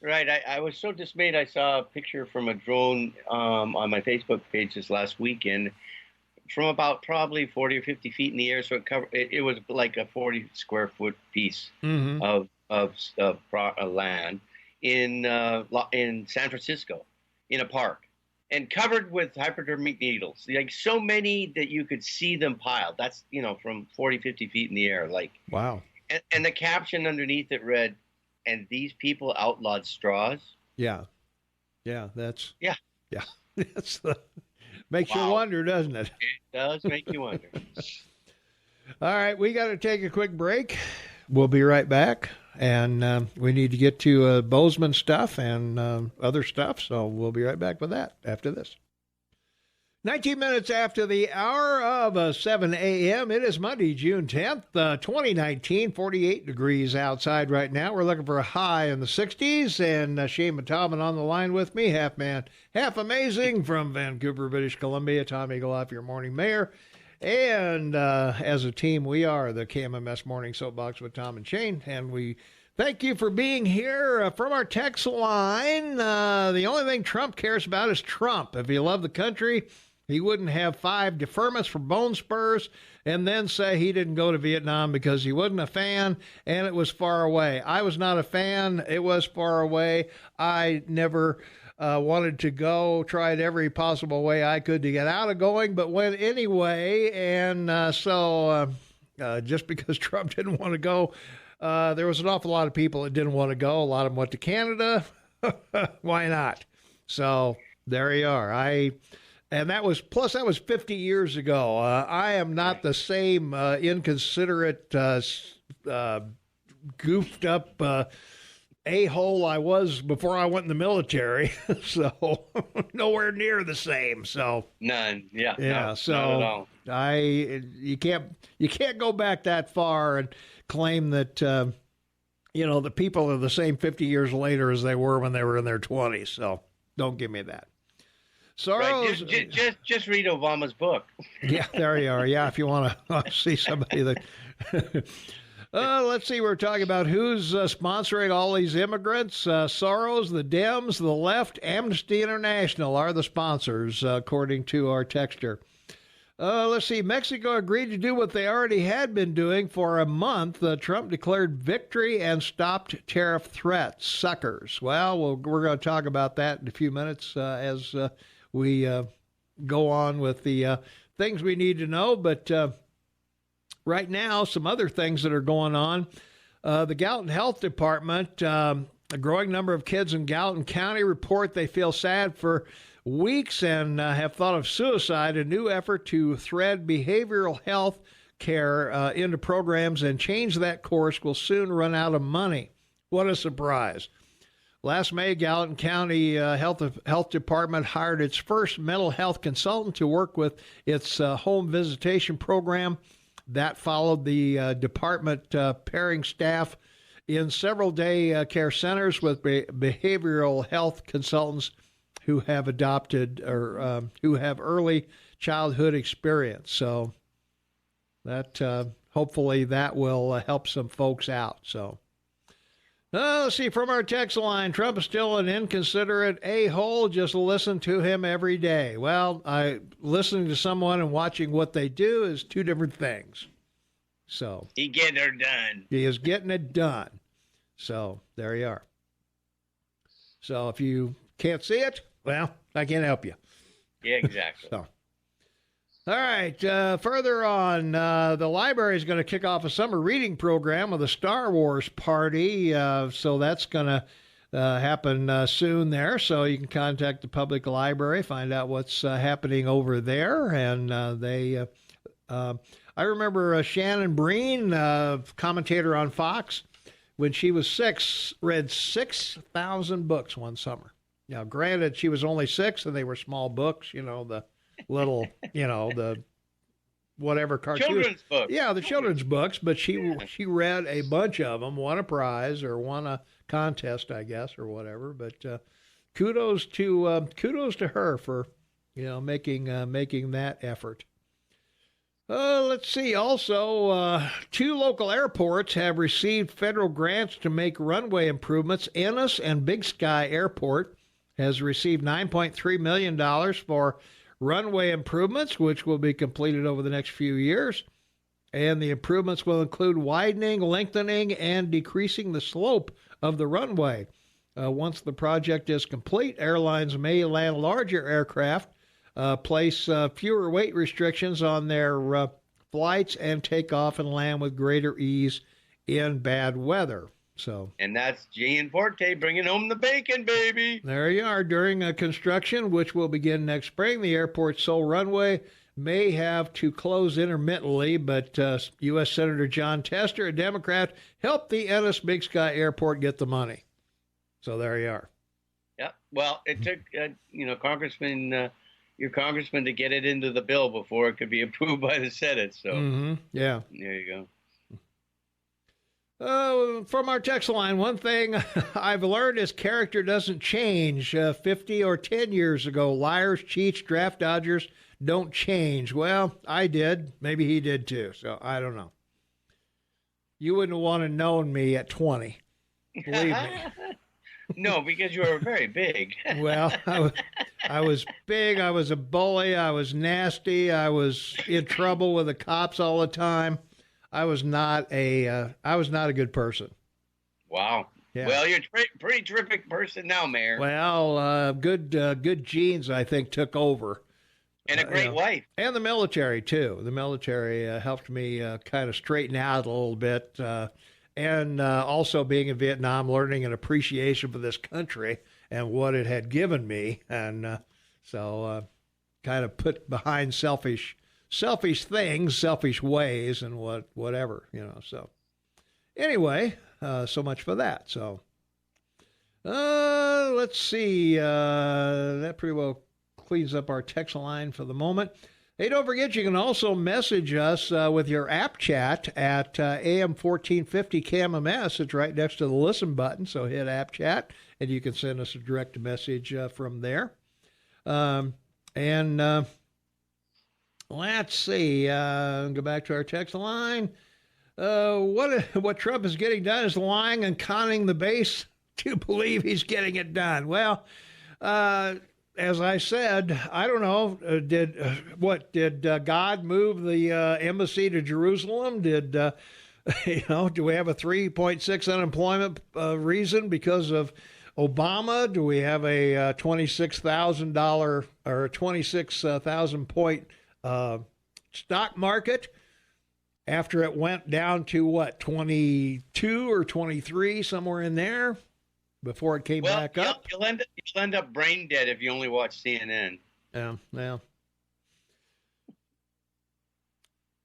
Right. I was so dismayed. I saw a picture from a drone on my Facebook page this last weekend from about probably 40 or 50 feet in the air. So it was like a 40 square foot piece of land in San Francisco, in a park, and covered with hypodermic needles, like so many that you could see them piled. That's, from 40, 50 feet in the air. Like, wow. And the caption underneath it read, "And these people outlawed straws." Yeah. Yeah. That's makes you wonder, doesn't it? It does make you wonder. All right. We got to take a quick break. We'll be right back. And we need to get to Bozeman stuff and other stuff. So we'll be right back with that after this. 19 minutes after the hour of 7 a.m. It is Monday, June 10th, 2019, 48 degrees outside right now. We're looking for a high in the 60s. And Shane Matobin on the line with me, half man, half amazing from Vancouver, British Columbia. Tom Eagleoff, your morning mayor. And as a team, we are the KMMS Morning Soapbox with Tom and Shane. And we thank you for being here. From our text line, the only thing Trump cares about is Trump. If he loved the country, he wouldn't have 5 deferments for bone spurs and then say he didn't go to Vietnam because he wasn't a fan and it was far away. I was not a fan. It was far away. I never wanted to go, tried every possible way I could to get out of going, but went anyway. And so just because Trump didn't want to go, there was an awful lot of people that didn't want to go. A lot of them went to Canada. Why not? So there you are. And that was 50 years ago. I am not the same inconsiderate, goofed up a-hole I was before I went in the military. So nowhere near the same. So none. Yeah. Yeah. No, so not at all. you can't go back that far and claim that the people are the same 50 years later as they were when they were in their 20s. So don't give me that. Soros. Right. Just read Obama's book. Yeah, there you are. Yeah, if you want to see somebody that. Let's see. We're talking about who's sponsoring all these immigrants. Soros, the Dems, the left, Amnesty International are the sponsors, according to our texter. Let's see. Mexico agreed to do what they already had been doing for a month. Trump declared victory and stopped tariff threats. Suckers. Well, we're going to talk about that in a few minutes as we go on with the things we need to know. But right now, some other things that are going on. The Gallatin Health Department, a growing number of kids in Gallatin County report they feel sad for weeks and have thought of suicide. A new effort to thread behavioral health care into programs and change that course will soon run out of money. What a surprise. Last May, Gallatin County Health Department hired its first mental health consultant to work with its home visitation program. That followed the department pairing staff in several day care centers with behavioral health consultants who have adopted or who have early childhood experience. So that hopefully that will help some folks out. So let's see, from our text line, Trump is still an inconsiderate a-hole. Just listen to him every day. Well, listening to someone and watching what they do is two different things. So he getting it done. He is getting it done. So there you are. So if you can't see it, well, I can't help you. Yeah, exactly. So, all right. Further on, the library is going to kick off a summer reading program with a Star Wars party. So that's going to happen soon there. So you can contact the public library, find out what's happening over there. And I remember Shannon Breen, commentator on Fox, when she was 6, read 6,000 books one summer. Now, granted, she was only 6, and they were small books, the little, the whatever cartoon. Children's books. Yeah, the children's books, but she read a bunch of them, won a prize or won a contest, I guess, or whatever. But kudos to her for, making that effort. Let's see. Also, 2 local airports have received federal grants to make runway improvements. Ennis and Big Sky Airport has received $9.3 million for runway improvements, which will be completed over the next few years. And the improvements will include widening, lengthening, and decreasing the slope of the runway. Once the project is complete, airlines may land larger aircraft, place fewer weight restrictions on their flights, and take off and land with greater ease in bad weather. And that's Gianforte bringing home the bacon, baby. There you are. During construction, which will begin next spring, the airport's sole runway may have to close intermittently, but U.S. Senator John Tester, a Democrat, helped the Ennis Big Sky Airport get the money. So there you are. Yeah. Well, it took, your congressman to get it into the bill before it could be approved by the Senate. So, yeah. There you go. From our text line, one thing I've learned is character doesn't change. 50 or 10 years ago, liars, cheats, draft dodgers don't change. Well, I did. Maybe he did too. So I don't know. You wouldn't want to known me at 20. Believe me. No, because you were very big. Well, I was big. I was a bully. I was nasty. I was in trouble with the cops all the time. I was not a good person. Wow. Yeah. Well, you're a pretty terrific person now, Mayor. Well, good genes, I think, took over. And a great wife. And the military, too. The military helped me kind of straighten out a little bit. And also being in Vietnam, learning an appreciation for this country and what it had given me. And so kind of put behind selfish things, selfish ways, and whatever, So anyway, so much for that. So let's see. That pretty well cleans up our text line for the moment. Hey, don't forget, you can also message us with your app chat at AM 1450 KMMS. It's right next to the listen button, so hit app chat, and you can send us a direct message from there. And let's see. Go back to our text line. What Trump is getting done is lying and conning the base to believe he's getting it done. Well, as I said, I don't know. Did God move the embassy to Jerusalem? Did do we have a 3.6 unemployment reason because of Obama? Do we have a $26,000 or 26,000 point stock market after it went down to what, 22 or 23, somewhere in there, before it came back up? You'll end up brain dead if you only watch CNN. Yeah.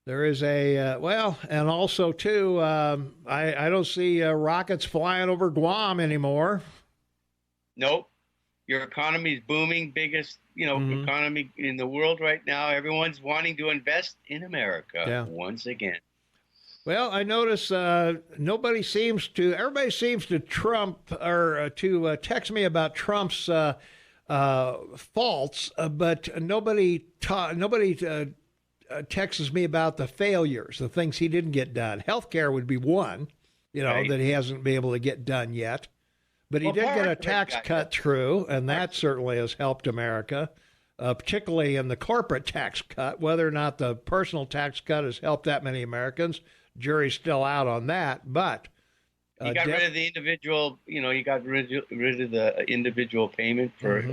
There is and also too, I don't see rockets flying over Guam anymore. Nope. Your economy is booming, biggest, economy in the world right now. Everyone's wanting to invest in America once again. Well, I notice everybody seems to Trump or to text me about Trump's faults, but nobody texts me about the failures, the things he didn't get done. Healthcare would be one, right, that he hasn't been able to get done yet. But he did get a tax cut through, and that certainly has helped America, particularly in the corporate tax cut. Whether or not the personal tax cut has helped that many Americans, jury's still out on that. But you got rid of the individual, you got rid of the individual payment for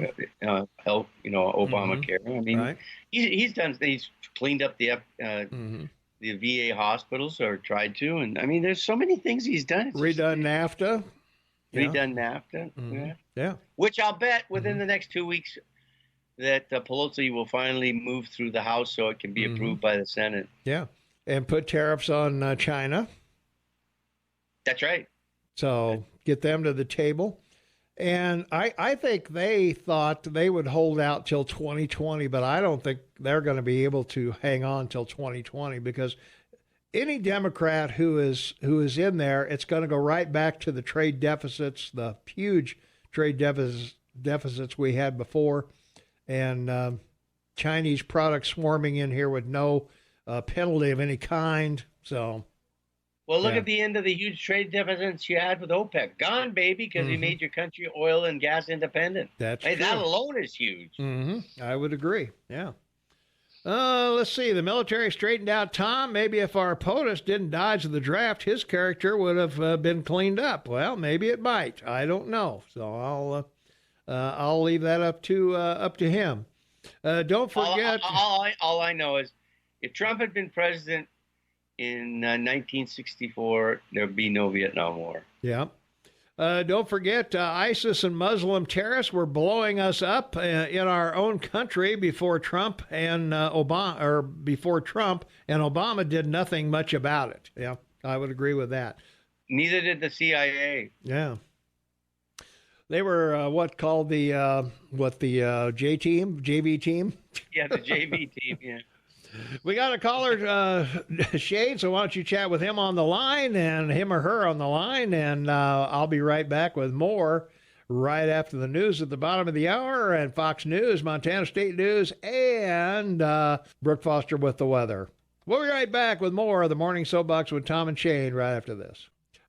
health, Obamacare. I mean, right. He's cleaned up the VA hospitals, or tried to, and I mean, there's so many things he's done. Redone NAFTA. Redone NAFTA. Yeah. Which I'll bet within the next 2 weeks that Pelosi will finally move through the House so it can be approved by the Senate. Yeah. And put tariffs on China. That's right. So get them to the table. And I think they thought they would hold out till 2020, but I don't think they're going to be able to hang on till 2020, because any Democrat who is in there, it's going to go right back to the trade deficits, the huge trade deficits we had before, and Chinese products swarming in here with no penalty of any kind. So, well, look at the end of the huge trade deficits you had with OPEC. Gone, baby, because you made your country oil and gas independent. That's true. That alone is huge. I would agree. Yeah. Let's see. The military straightened out Tom. Maybe if our POTUS didn't dodge the draft, his character would have been cleaned up. Well, maybe it might. I don't know. So I'll leave that up to him. Don't forget. All I know is, if Trump had been president in 1964, there'd be no Vietnam War. Yeah. Don't forget, ISIS and Muslim terrorists were blowing us up in our own country before Trump and Obama did nothing much about it. Yeah, I would agree with that. Neither did the CIA. Yeah. They were called the JV team? Yeah, the JV team, yeah. We got a caller, Shade, so why don't you chat with him on the line, and him or her on the line, and I'll be right back with more right after the news at the bottom of the hour, and Fox News, Montana State News, and Brooke Foster with the weather. We'll be right back with more of the Morning Soapbox with Tom and Shane right after this.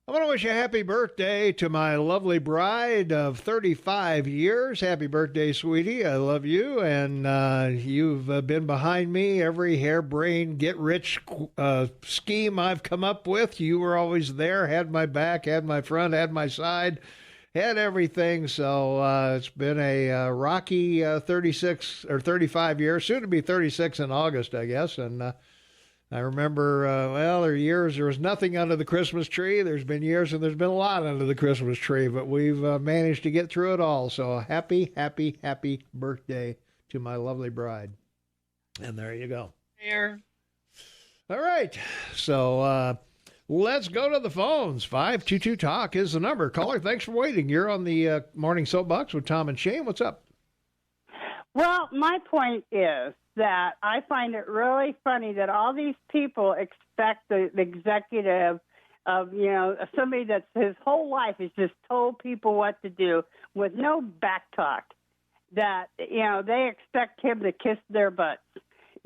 I want to wish a happy birthday to my lovely bride of 35 years. Happy birthday, sweetie. I love you, and you've been behind me every harebrained get-rich scheme I've come up with. You were always there, had my back, had my front, had my side, had everything. So it's been a rocky 36 or 35 years, soon to be 36 in August, I guess, and I remember, there was nothing under the Christmas tree. There's been years and there's been a lot under the Christmas tree, but we've managed to get through it all. So happy, happy, happy birthday to my lovely bride. And there you go. Here. All right. So let's go to the phones. 522-TALK is the number. Caller, thanks for waiting. You're on the Morning Soapbox with Tom and Shane. What's up? Well, my point is that I find it really funny that all these people expect the executive of, somebody that's his whole life has just told people what to do with no back talk. that, they expect him to kiss their butts.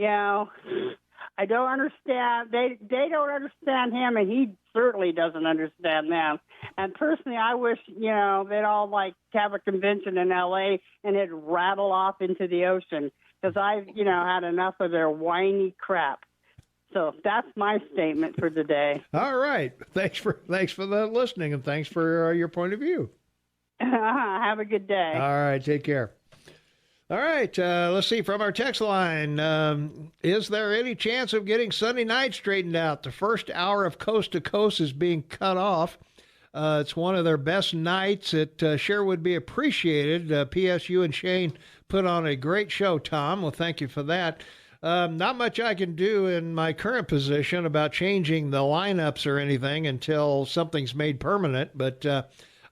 I don't understand. They don't understand him, and he certainly doesn't understand them. And personally, I wish, they'd all have a convention in L.A. and it'd rattle off into the ocean, because I've, had enough of their whiny crap. So that's my statement for today. All right. Thanks for the listening, and thanks for your point of view. Have a good day. All right. Take care. All right. Let's see. From our text line, is there any chance of getting Sunday night straightened out? The first hour of Coast to Coast is being cut off. It's one of their best nights. It sure would be appreciated. PSU and Shane put on a great show, Tom. Well, thank you for that. Not much I can do in my current position about changing the lineups or anything until something's made permanent, but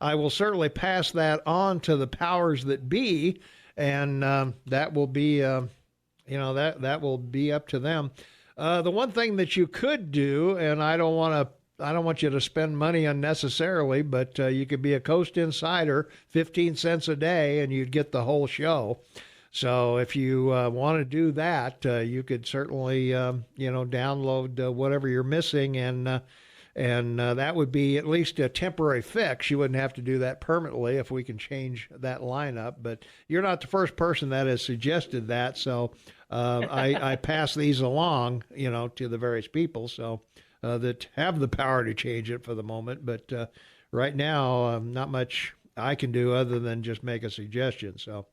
I will certainly pass that on to the powers that be, and that will be, that will be up to them. The one thing that you could do, and I don't want you to spend money unnecessarily, but you could be a Coast Insider, 15 cents a day, and you'd get the whole show. So if you want to do that, you could certainly, download whatever you're missing, and that would be at least a temporary fix. You wouldn't have to do that permanently if we can change that lineup. But you're not the first person that has suggested that, so I pass these along, to the various people, so that have the power to change it for the moment. But right now, not much I can do other than just make a suggestion. So.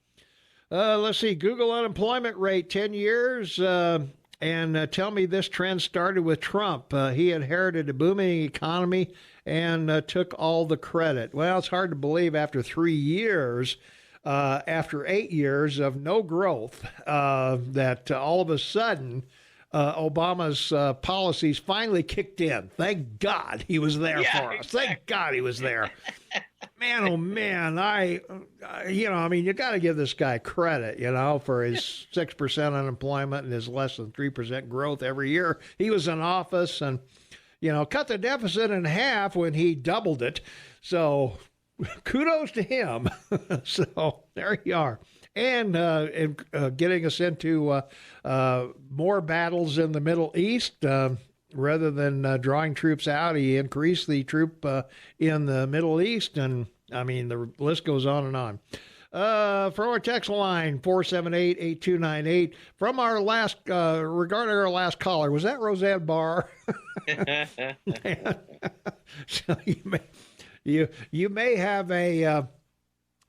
Let's see, Google unemployment rate, 10 years, and tell me this trend started with Trump. He inherited a booming economy and took all the credit. Well, it's hard to believe after 3 years, after 8 years of no growth, that all of a sudden Obama's policies finally kicked in. Thank God he was there for us. Thank God he was there. Man, oh man, you got to give this guy credit, for his 6% unemployment and his less than 3% growth every year. He was in office and, cut the deficit in half when he doubled it. So kudos to him. So there you are. And getting us into more battles in the Middle East. Rather than drawing troops out, he increased the troop in the Middle East. And, the list goes on and on. From our text line, 478-8298, from our last, regarding our last caller, was that Roseanne Barr? So you may have a...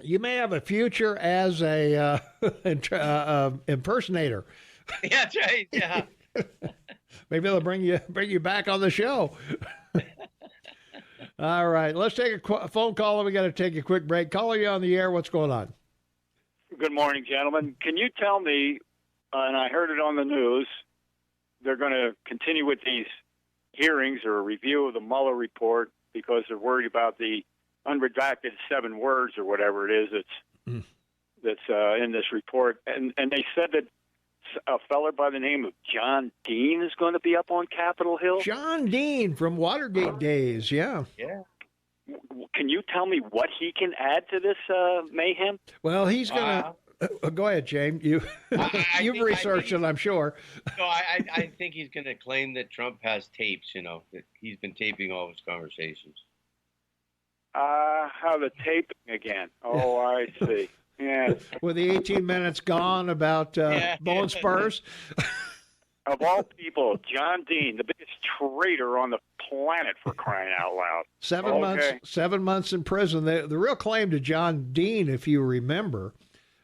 You may have a future as a impersonator. Yeah, that's right. Yeah. Maybe they'll bring you back on the show. All right, let's take a phone call, and we got to take a quick break. Caller, you on the air? What's going on? Good morning, gentlemen. Can you tell me? And I heard it on the news. They're going to continue with these hearings or a review of the Mueller report because they're worried about the unredacted 7 words or whatever it is that's in this report. And they said that a feller by the name of John Dean is going to be up on Capitol Hill. John Dean from Watergate days, yeah. Yeah. Can you tell me what he can add to this mayhem? Well, he's going to... go ahead, James. You've researched it, I'm sure. No, I think he's going to claim that Trump has tapes, that he's been taping all his conversations. How the taping again. Oh, I see. Yeah. With the 18 minutes gone about bone spurs. Of all people, John Dean, the biggest traitor on the planet, for crying out loud. 7 months in prison. The real claim to John Dean, if you remember,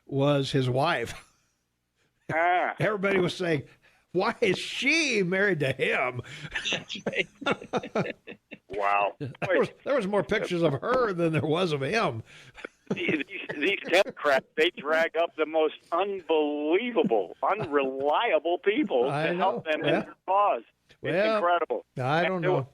was his wife. Everybody was saying, why is she married to him? Wow. There was more pictures of her than there was of him. These Democrats, they drag up the most unbelievable, unreliable people to help them in their cause. It's incredible. I don't know.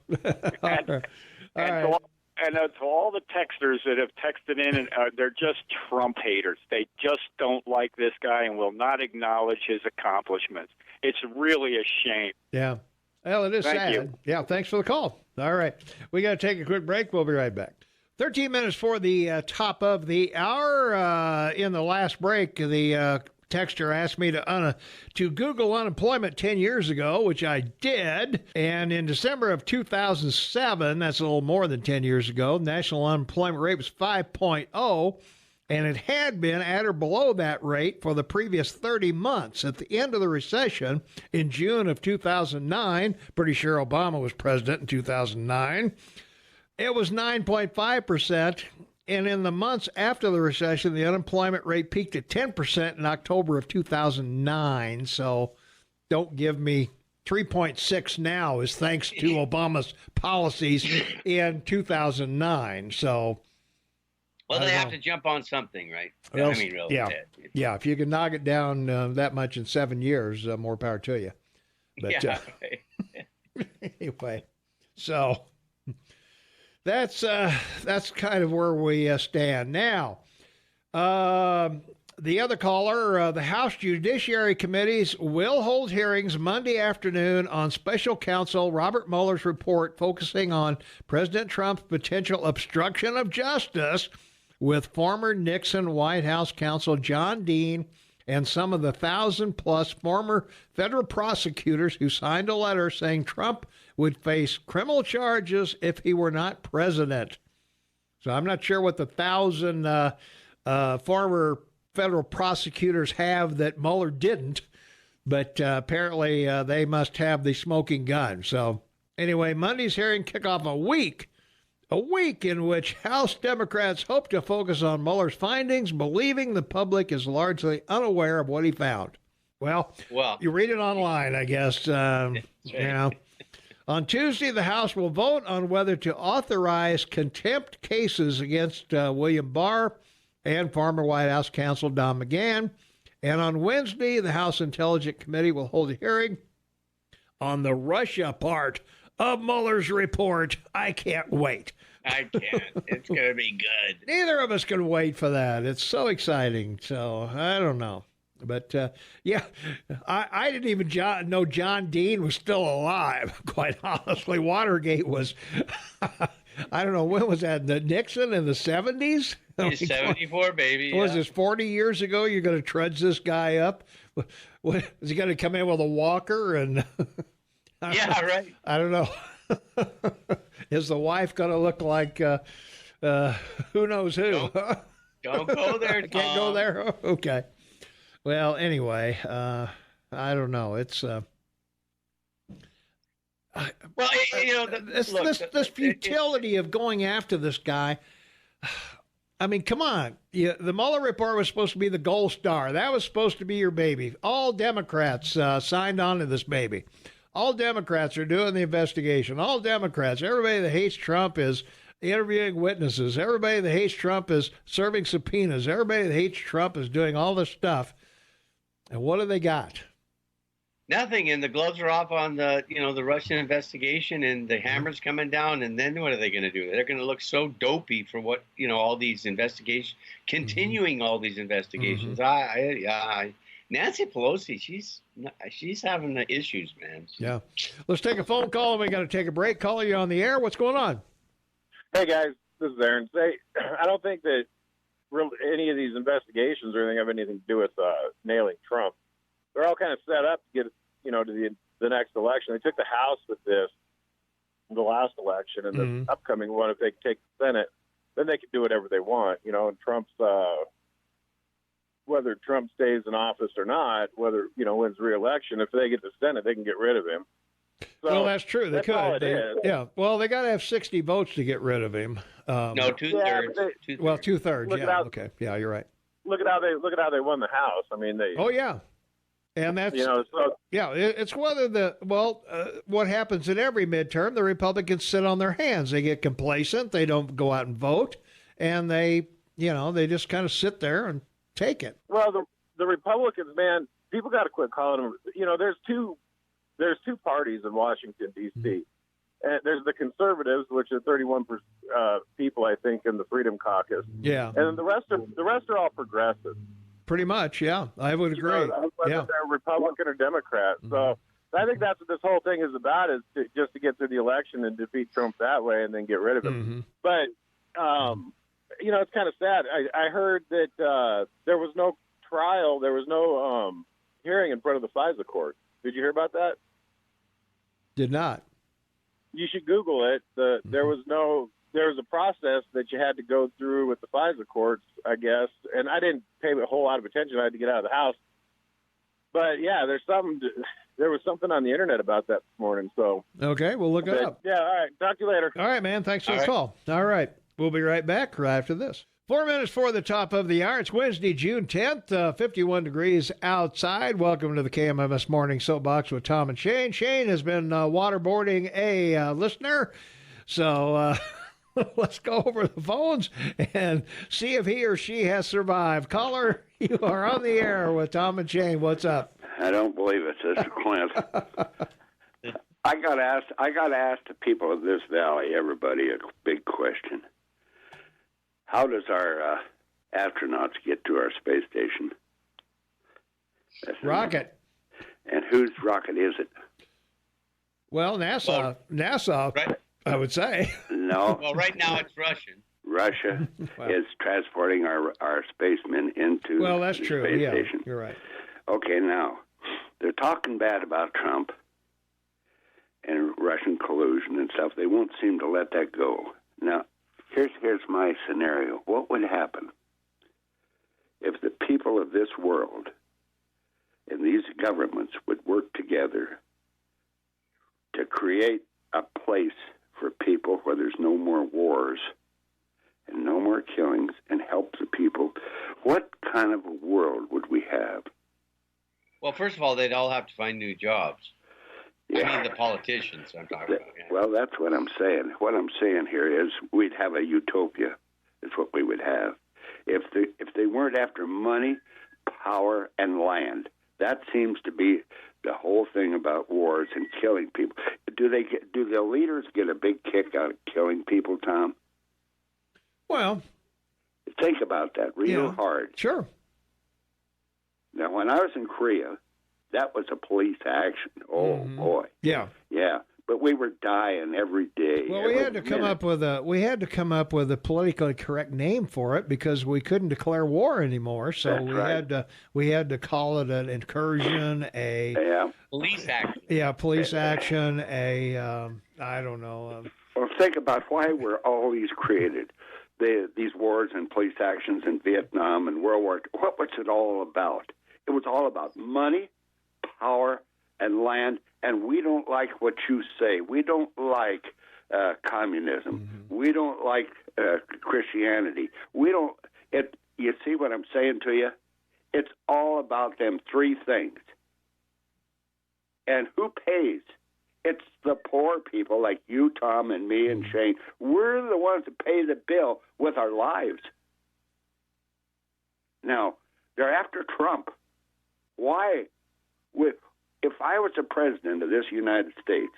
And to all the texters that have texted in, and they're just Trump haters. They just don't like this guy and will not acknowledge his accomplishments. It's really a shame. Yeah. Well, it is sad. Thank you. Yeah, thanks for the call. All right. We got to take a quick break. We'll be right back. 13 minutes for the top of the hour. In the last break, the texter asked me to Google unemployment 10 years ago, which I did. And in December of 2007, that's a little more than 10 years ago, national unemployment rate was 5.0, and it had been at or below that rate for the previous 30 months. At the end of the recession in June of 2009, pretty sure Obama was president in 2009, it was 9.5%. And in the months after the recession, the unemployment rate peaked at 10% in October of 2009. So don't give me 3.6 now is thanks to Obama's policies in 2009. So, well, they have to jump on something, right? Well, I mean, really. Yeah. If you can knock it down that much in 7 years, more power to you. But yeah, right. Anyway, so that's kind of where we stand now. The other caller, the House Judiciary Committees will hold hearings Monday afternoon on Special Counsel Robert Mueller's report focusing on President Trump's potential obstruction of justice, with former Nixon White House counsel John Dean and some of the 1,000-plus former federal prosecutors who signed a letter saying Trump would face criminal charges if he were not president. So I'm not sure what the 1,000 former federal prosecutors have that Mueller didn't, but apparently they must have the smoking gun. So anyway, Monday's hearing kick off a week in which House Democrats hope to focus on Mueller's findings, believing the public is largely unaware of what he found. Well, you read it online, I guess. Right. You know. On Tuesday, the House will vote on whether to authorize contempt cases against William Barr and former White House counsel Don McGahn. And on Wednesday, the House Intelligence Committee will hold a hearing on the Russia part of Mueller's report. I can't wait. I can't. It's going to be good. Neither of us can wait for that. It's so exciting. So I don't know. But, I didn't even know John Dean was still alive, quite honestly. Watergate was, I don't know, when was that? The Nixon in the 70s? He's 74, baby. Was this 40 years ago? You're going to trudge this guy up? Is he going to come in with a walker? And yeah, right. I don't know. Is the wife going to look like who knows who? Don't go there, Tom. Can't go there? Okay. Well, anyway, I don't know. It's this futility of going after this guy. I mean, come on. The Mueller report was supposed to be the gold star. That was supposed to be your baby. All Democrats signed on to this baby. All Democrats are doing the investigation. All Democrats, everybody that hates Trump is interviewing witnesses. Everybody that hates Trump is serving subpoenas. Everybody that hates Trump is doing all this stuff. And what do they got? Nothing. And the gloves are off on the Russian investigation, and the hammer's coming down. And then what are they going to do? They're going to look so dopey for what, all these investigations, continuing all these investigations. Nancy Pelosi, she's having the issues, man. Yeah. Let's take a phone call, and we got to take a break. Caller, you on the air. What's going on? Hey, guys. This is Aaron. I don't think that any of these investigations or anything have anything to do with nailing Trump. They're all kind of set up to get, to the next election. They took the House with this, the last election, and the upcoming one, if they take the Senate, then they can do whatever they want. And Trump's, whether Trump stays in office or not, whether, wins re-election, if they get the Senate, they can get rid of him. So well, that's true. They could. All it is. Yeah. Well, they got to have 60 votes to get rid of him. No, 2/3. Well, 2/3. Yeah. Okay. Yeah, you're right. Look at how they won the House. I mean, they. Oh yeah. And that's it's whether what happens in every midterm. The Republicans sit on their hands. They get complacent. They don't go out and vote, and they just kind of sit there and take it. Well, the Republicans, man, people got to quit calling them. There's two parties in Washington D.C. And there's the conservatives, which are 31 people, I think, in the Freedom Caucus. Yeah. And then the rest are all progressives. Pretty much, yeah. I would agree. Whether they're Republican or Democrat. So I think that's what this whole thing is about, is just to get through the election and defeat Trump that way and then get rid of him. But it's kind of sad. I heard that there was no trial, there was no hearing in front of the FISA court. Did you hear about that? Did not. You should Google it. There was a process that you had to go through with the FISA courts, I guess. And I didn't pay a whole lot of attention. I had to get out of the house. But yeah, there was something on the internet about that this morning. So okay, we'll look it up. Yeah, all right. Talk to you later. All right, man. Thanks for the call. All right, we'll be right back right after this. 4 minutes for the top of the hour. It's Wednesday, June 10th, 51 degrees outside. Welcome to the KMMS Morning Soapbox with Tom and Shane. Shane has been waterboarding a listener, so let's go over the phones and see if he or she has survived. Caller, you are on the air with Tom and Shane. What's up? I don't believe it. This is Clint. I got asked the people of this valley, everybody, a big question. How does our astronauts get to our space station? Rocket. And whose rocket is it? Well, NASA, right. I would say. No. Well, right now it's Russian. Russia is transporting our spacemen into the space station. You're right. Okay, now, they're talking bad about Trump and Russian collusion and stuff. They won't seem to let that go. Now, here's my scenario. What would happen if the people of this world and these governments would work together to create a place for people where there's no more wars and no more killings and help the people? What kind of a world would we have? Well, first of all, they'd all have to find new jobs. Yeah. I mean, the politicians I'm talking about. Yeah. Well, that's what I'm saying. What I'm saying here is we'd have a utopia. Is what we would have. If they weren't after money, power, and land. That seems to be the whole thing about wars and killing people. Do the leaders get a big kick out of killing people, Tom? Well, think about that real hard. Sure. Now, when I was in Korea, that was a police action. Oh boy. Yeah. Yeah. But we were dying every day. Well, we had to come up with a politically correct name for it because we couldn't declare war anymore. So we had to call it an incursion, police action. Yeah, police action. I don't know. Well, think about why were all these created? These wars and police actions in Vietnam and World War II. What was it all about? It was all about money, power, and land. And we don't like what you say. We don't like communism. Mm-hmm. We don't like Christianity. We don't. You see what I'm saying to you? It's all about them three things. And who pays? It's the poor people like you, Tom, and me, and Shane. We're the ones that pay the bill with our lives. Now, they're after Trump. Why? If I was the president of this United States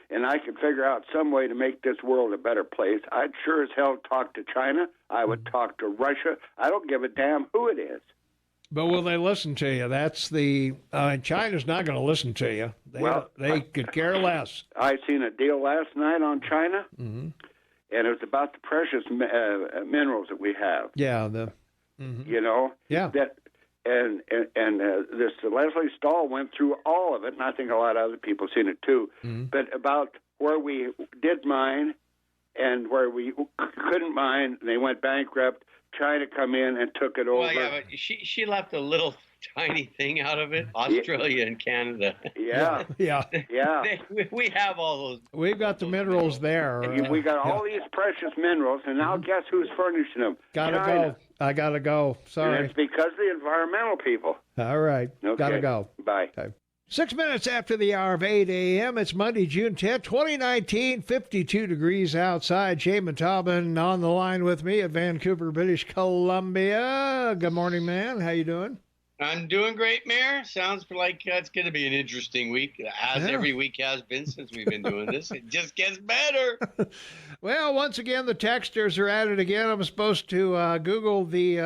and I could figure out some way to make this world a better place, I'd sure as hell talk to China. I would talk to Russia. I don't give a damn who it is. But will they listen to you? That's China's not going to listen to you. They could care less. I seen a deal last night on China, and it was about the precious minerals that we have. Yeah, you know. Yeah. And this Leslie Stahl went through all of it, and I think a lot of other people seen it too. Mm-hmm. But about where we did mine and where we couldn't mine, they went bankrupt. China come in and took it over. Well, yeah, but she left a little tiny thing out of it. Australia and Canada. Yeah, yeah. We have all those. We've got the minerals there. We got all these precious minerals, and now guess who's furnishing them? Gotta go. I gotta go. Sorry. And it's because of the environmental people. All right. Okay. Gotta go. Bye. Okay. 6 minutes after the hour of 8 a.m. It's Monday, June 10th, 2019, 52 degrees outside. Shane Tobin on the line with me at Vancouver, British Columbia. Good morning, man. How you doing? I'm doing great, Mayor. Sounds like it's going to be an interesting week, as every week has been since we've been doing this. It just gets better. Well, once again, the texters are at it again. I'm supposed to Google the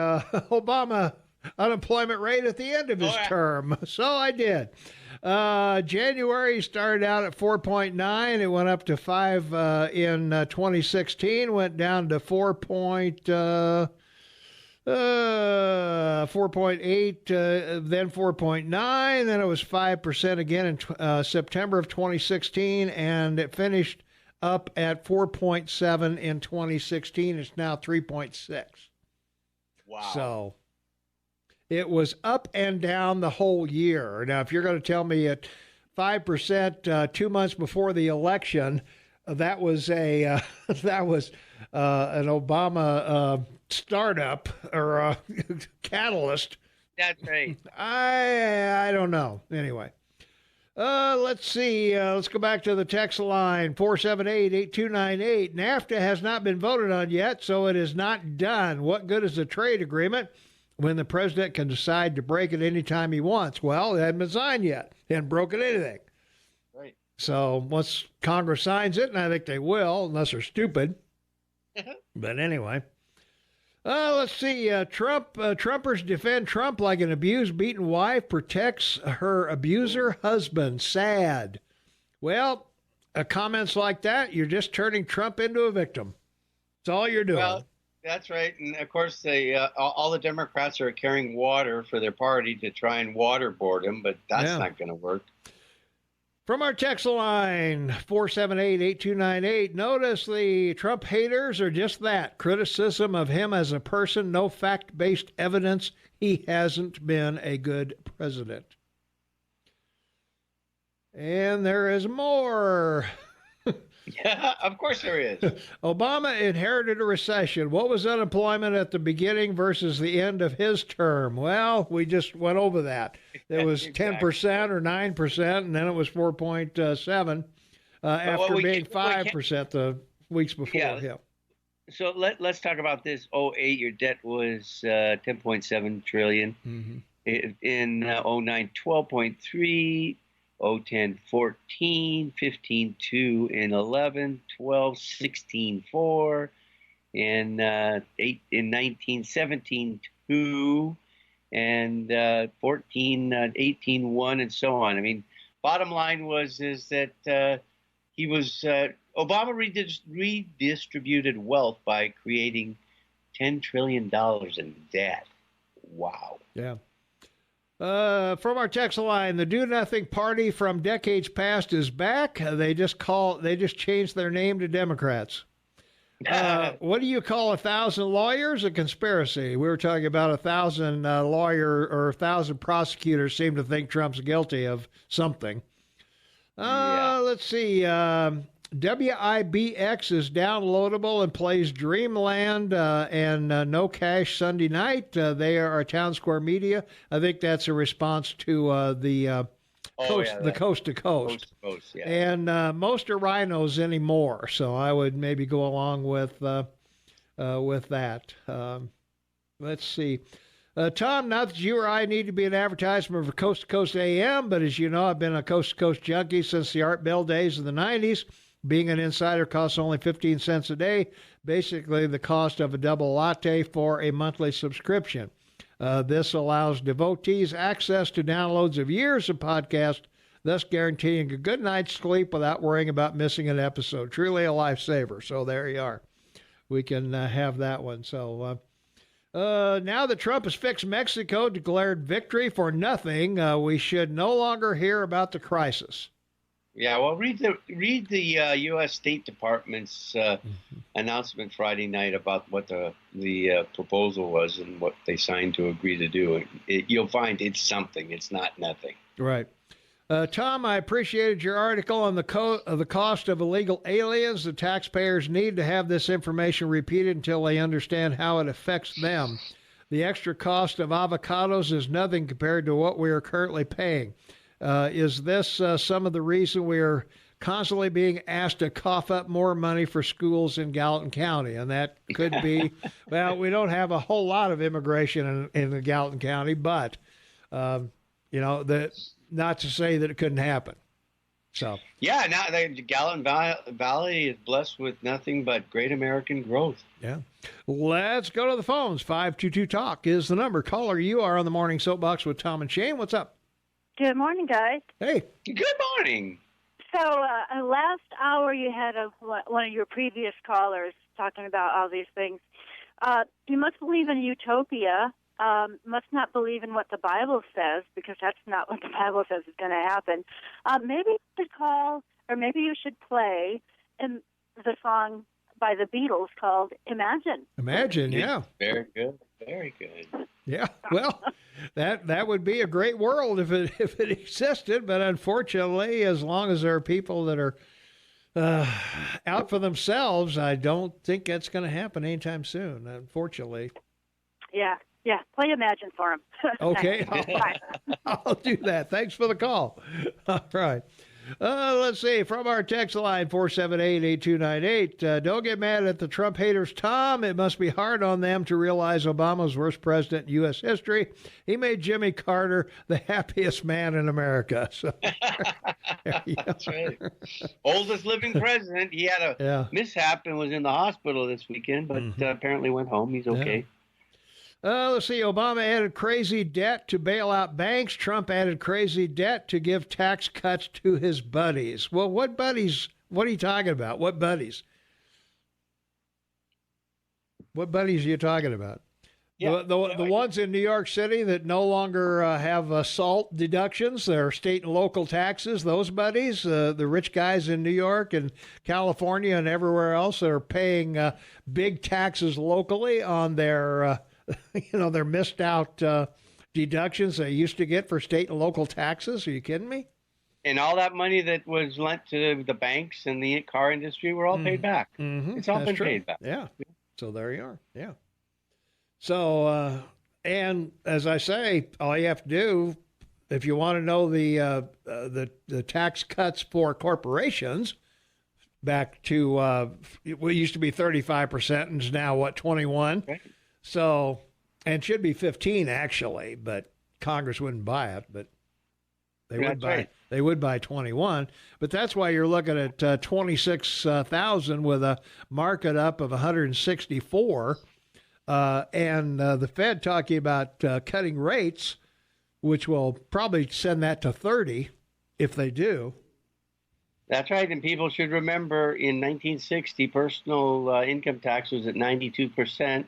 Obama unemployment rate at the end of his term. So I did. January started out at 4.9. It went up to 5 in 2016. Went down to 4.8, then 4.9. Then it was 5% again in September of 2016, and it finished up at 4.7 in 2016. It's now 3.6. Wow. So it was up and down the whole year. Now, if you're going to tell me at 5% 2 months before the election, that was an Obama startup or a catalyst. That's right. I don't know. Anyway. Let's see. Let's go back to the text line, 478-8298. NAFTA has not been voted on yet, so it is not done. What good is a trade agreement when the president can decide to break it anytime he wants? Well, it hasn't been signed yet. They haven't broken anything. Right. So once Congress signs it, and I think they will, unless they're stupid. But anyway. Let's see. Trumpers defend Trump like an abused, beaten wife protects her abuser husband. Sad. Well, comments like that, you're just turning Trump into a victim. That's all you're doing. Well, that's right. And, of course, all the Democrats are carrying water for their party to try and waterboard him, but that's not going to work. From our text line, 478-8298, notice the Trump haters are just that, criticism of him as a person, no fact-based evidence. He hasn't been a good president. And there is more. Yeah, of course there is. Obama inherited a recession. What was unemployment at the beginning versus the end of his term? Well, we just went over that. It was exactly. 10% or 9%, and then it was 4.7 after being 5% the weeks before. Yeah. So let's talk about this. 08, your debt was $10.7 trillion. Mm-hmm. In 09, 12.3. 010, 14, 15, 2, and 11, 12, 16, 4, and 8 in 19, 17, 2, and 14, 18, 1, and so on. I mean, bottom line is that he was Obama redistributed wealth by creating $10 trillion in debt. Wow. Yeah. From our text line, the Do Nothing Party from decades past is back. They just changed their name to Democrats. What do you call 1,000 lawyers? A conspiracy. We were talking about 1,000 or 1,000 prosecutors seem to think Trump's guilty of something. Let's see. WIBX is downloadable and plays Dreamland and No Cash Sunday night. They are Town Square Media. I think that's a response to the Coast to Coast. Yeah. And most are rhinos anymore, so I would maybe go along with that. Let's see. Tom, not that you or I need to be an advertisement for Coast to Coast AM, but as you know, I've been a Coast to Coast junkie since the Art Bell days of the 90s. Being an insider costs only 15 cents a day, basically the cost of a double latte for a monthly subscription. This allows devotees access to downloads of years of podcasts, thus guaranteeing a good night's sleep without worrying about missing an episode. Truly a lifesaver. So there you are. We can have that one. So now that Trump has fixed Mexico, declared victory for nothing, we should no longer hear about the crisis. Yeah, well, read the U.S. State Department's announcement Friday night about what the proposal was and what they signed to agree to do. You'll find it's something. It's not nothing. Right. Tom, I appreciated your article on the cost of illegal aliens. The taxpayers need to have this information repeated until they understand how it affects them. The extra cost of avocados is nothing compared to what we are currently paying. Is this some of the reason we are constantly being asked to cough up more money for schools in Gallatin County? And that could be, well, we don't have a whole lot of immigration in the Gallatin County, but, not to say that it couldn't happen. So. Yeah, now the Gallatin Valley is blessed with nothing but great American growth. Yeah. Let's go to the phones. 522-TALK is the number. Caller, you are on the Morning Soapbox with Tom and Shane. What's up? Good morning, guys. Hey. Good morning. So last hour you had one of your previous callers talking about all these things. You must believe in utopia. Must not believe in what the Bible says, because that's not what the Bible says is going to happen. Maybe you should call, or maybe you should play the song by the Beatles called Imagine. Imagine, yeah. Very good. Very good. Yeah, well, that would be a great world if it existed, but unfortunately, as long as there are people that are out for themselves, I don't think that's going to happen anytime soon, unfortunately. Yeah, play Imagine for him. Okay, I'll do that. Thanks for the call. All right. Let's see, from our text line, 478-8298, don't get mad at the Trump haters, Tom. It must be hard on them to realize Obama's worst president in U.S. history. He made Jimmy Carter the happiest man in America. So, that's right. Oldest living president. He had a mishap and was in the hospital this weekend, but apparently went home. He's okay. Yeah. Let's see. Obama added crazy debt to bail out banks. Trump added crazy debt to give tax cuts to his buddies. Well, what buddies? What are you talking about? What buddies? What buddies are you talking about? Yeah, the ones in New York City that no longer have SALT deductions, their state and local taxes, those buddies, the rich guys in New York and California and everywhere else that are paying big taxes locally on their their missed out deductions they used to get for state and local taxes. Are you kidding me? And all that money that was lent to the banks and the car industry were all paid back. Mm-hmm. It's all been paid back. Yeah. So there you are. Yeah. So, and as I say, all you have to do, if you want to know the tax cuts for corporations, back to it used to be 35% and is now what, 21? Right. So, and should be 15 actually, but Congress wouldn't buy it, but they would buy 21. But that's why you're looking at 26,000 with a market up of 164. And the Fed talking about cutting rates, which will probably send that to 30 if they do. That's right. And people should remember in 1960, personal income tax was at 92%.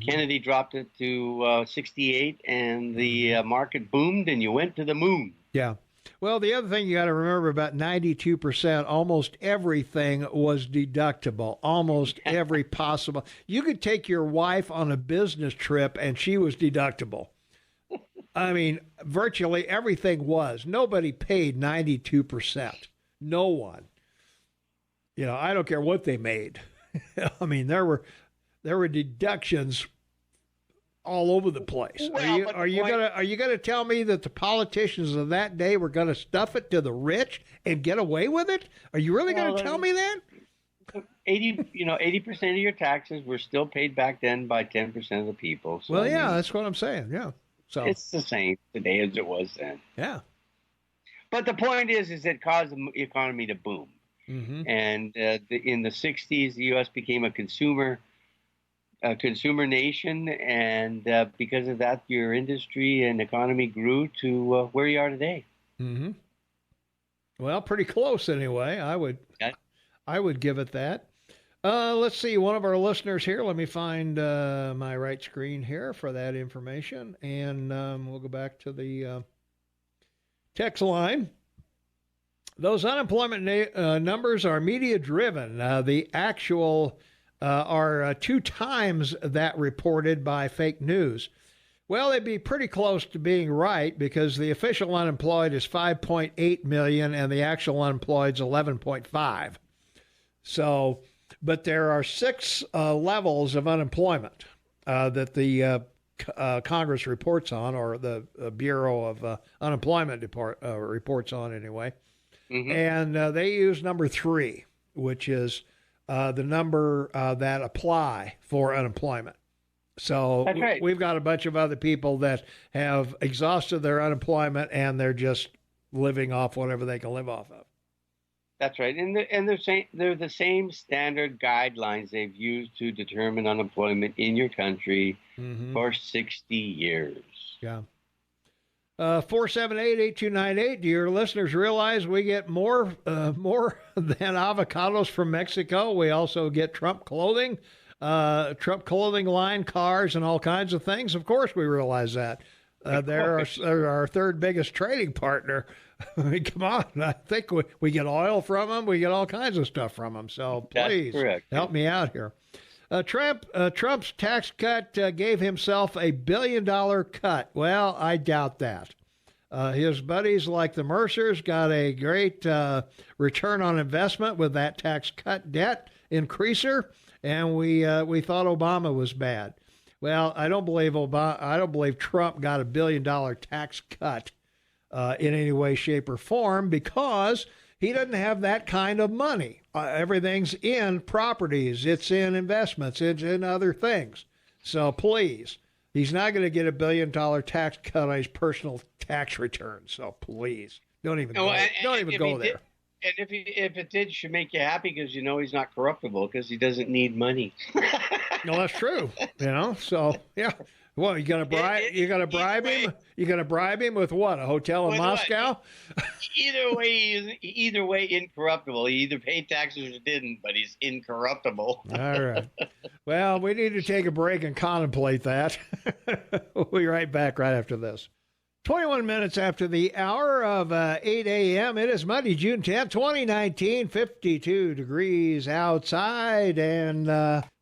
Kennedy dropped it to 68, and the market boomed, and you went to the moon. Yeah. Well, the other thing you got to remember about 92%, almost everything was deductible, almost every possible. You could take your wife on a business trip, and she was deductible. I mean, virtually everything was. Nobody paid 92%. No one. I don't care what they made. I mean, there were deductions all over the place. Well, are you gonna tell me that the politicians of that day were gonna stuff it to the rich and get away with it? Are you really gonna tell me that? 80% of your taxes were still paid back then by 10% of the people. So, well, yeah, that's what I'm saying. Yeah. So it's the same today as it was then. Yeah. But the point is it caused the economy to boom. Mm-hmm. And in the 60s, the U.S. became a consumer nation, and because of that, your industry and economy grew to where you are today. Mm-hmm. Well, pretty close anyway. I would give it that. Let's see, one of our listeners here. Let me find my right screen here for that information, and we'll go back to the text line. Those unemployment numbers are media-driven. The actual are 2 times that reported by fake news. Well, they'd be pretty close to being right because the official unemployed is 5.8 million and the actual unemployed is 11.5. So, but there are 6 levels of unemployment that the Congress reports on, or the Bureau of Unemployment reports on anyway. Mm-hmm. And they use number 3, which is the number that apply for unemployment. So right. We've got a bunch of other people that have exhausted their unemployment and they're just living off whatever they can live off of. That's right. And they're the same standard guidelines they've used to determine unemployment in your country for 60 years. Yeah. 478-8298. Do your listeners realize we get more than avocados from Mexico? We also get Trump clothing line, cars, and all kinds of things. Of course, we realize that. They're our third biggest trading partner. I mean, come on. I think we get oil from them. We get all kinds of stuff from them. So please help me out here. Trump's tax cut gave himself a $1 billion cut. Well, I doubt that. His buddies like the Mercers got a great return on investment with that tax cut debt increaser, and we thought Obama was bad. Well, I don't believe Trump got a $1 billion tax cut in any way, shape, or form, because he doesn't have that kind of money. Everything's in properties. It's in investments. It's in other things. So please, he's not going to get a $1 billion tax cut on his personal tax return. So please, don't even go there. And if it did, should make you happy, because he's not corruptible, because he doesn't need money. No, that's true. So yeah. Well, you gonna bribe him? You gonna bribe him with what? A hotel in Moscow? Either way, incorruptible. He either paid taxes or didn't, but he's incorruptible. All right. Well, we need to take a break and contemplate that. We'll be right back right after this. 21 minutes after the hour of 8 a.m. It is Monday, June 10th, 2019, 52 degrees outside. And,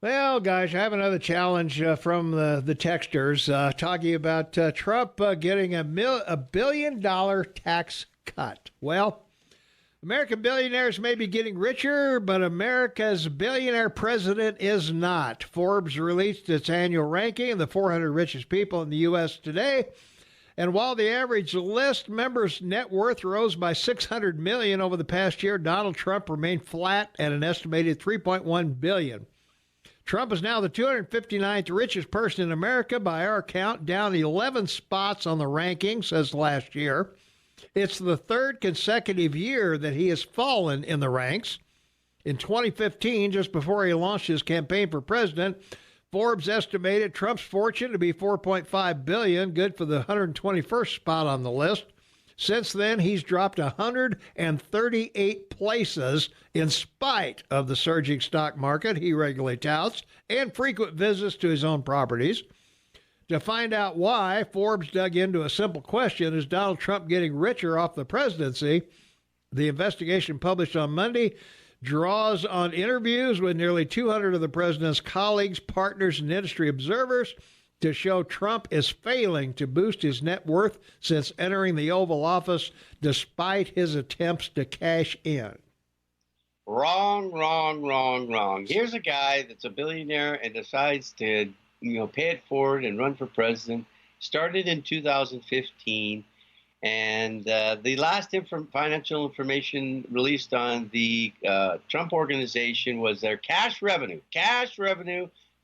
well, gosh, I have another challenge from the texters talking about Trump getting a $1 billion tax cut. Well, American billionaires may be getting richer, but America's billionaire president is not. Forbes released its annual ranking of the 400 richest people in the U.S. today. And while the average list member's net worth rose by $600 million over the past year, Donald Trump remained flat at an estimated $3.1 billion. Trump is now the 259th richest person in America by our count, down 11 spots on the ranking since last year. It's the third consecutive year that he has fallen in the ranks. In 2015, just before he launched his campaign for president, Forbes estimated Trump's fortune to be $4.5 billion, good for the 121st spot on the list. Since then, he's dropped 138 places in spite of the surging stock market he regularly touts and frequent visits to his own properties. To find out why, Forbes dug into a simple question: is Donald Trump getting richer off the presidency? The investigation published on Monday draws on interviews with nearly 200 of the president's colleagues, partners, and industry observers to show Trump is failing to boost his net worth since entering the Oval Office, despite his attempts to cash in. Wrong. Here's a guy that's a billionaire and decides to, pay it forward and run for president. Started in 2015. And the last financial information released on the Trump organization was their cash revenue,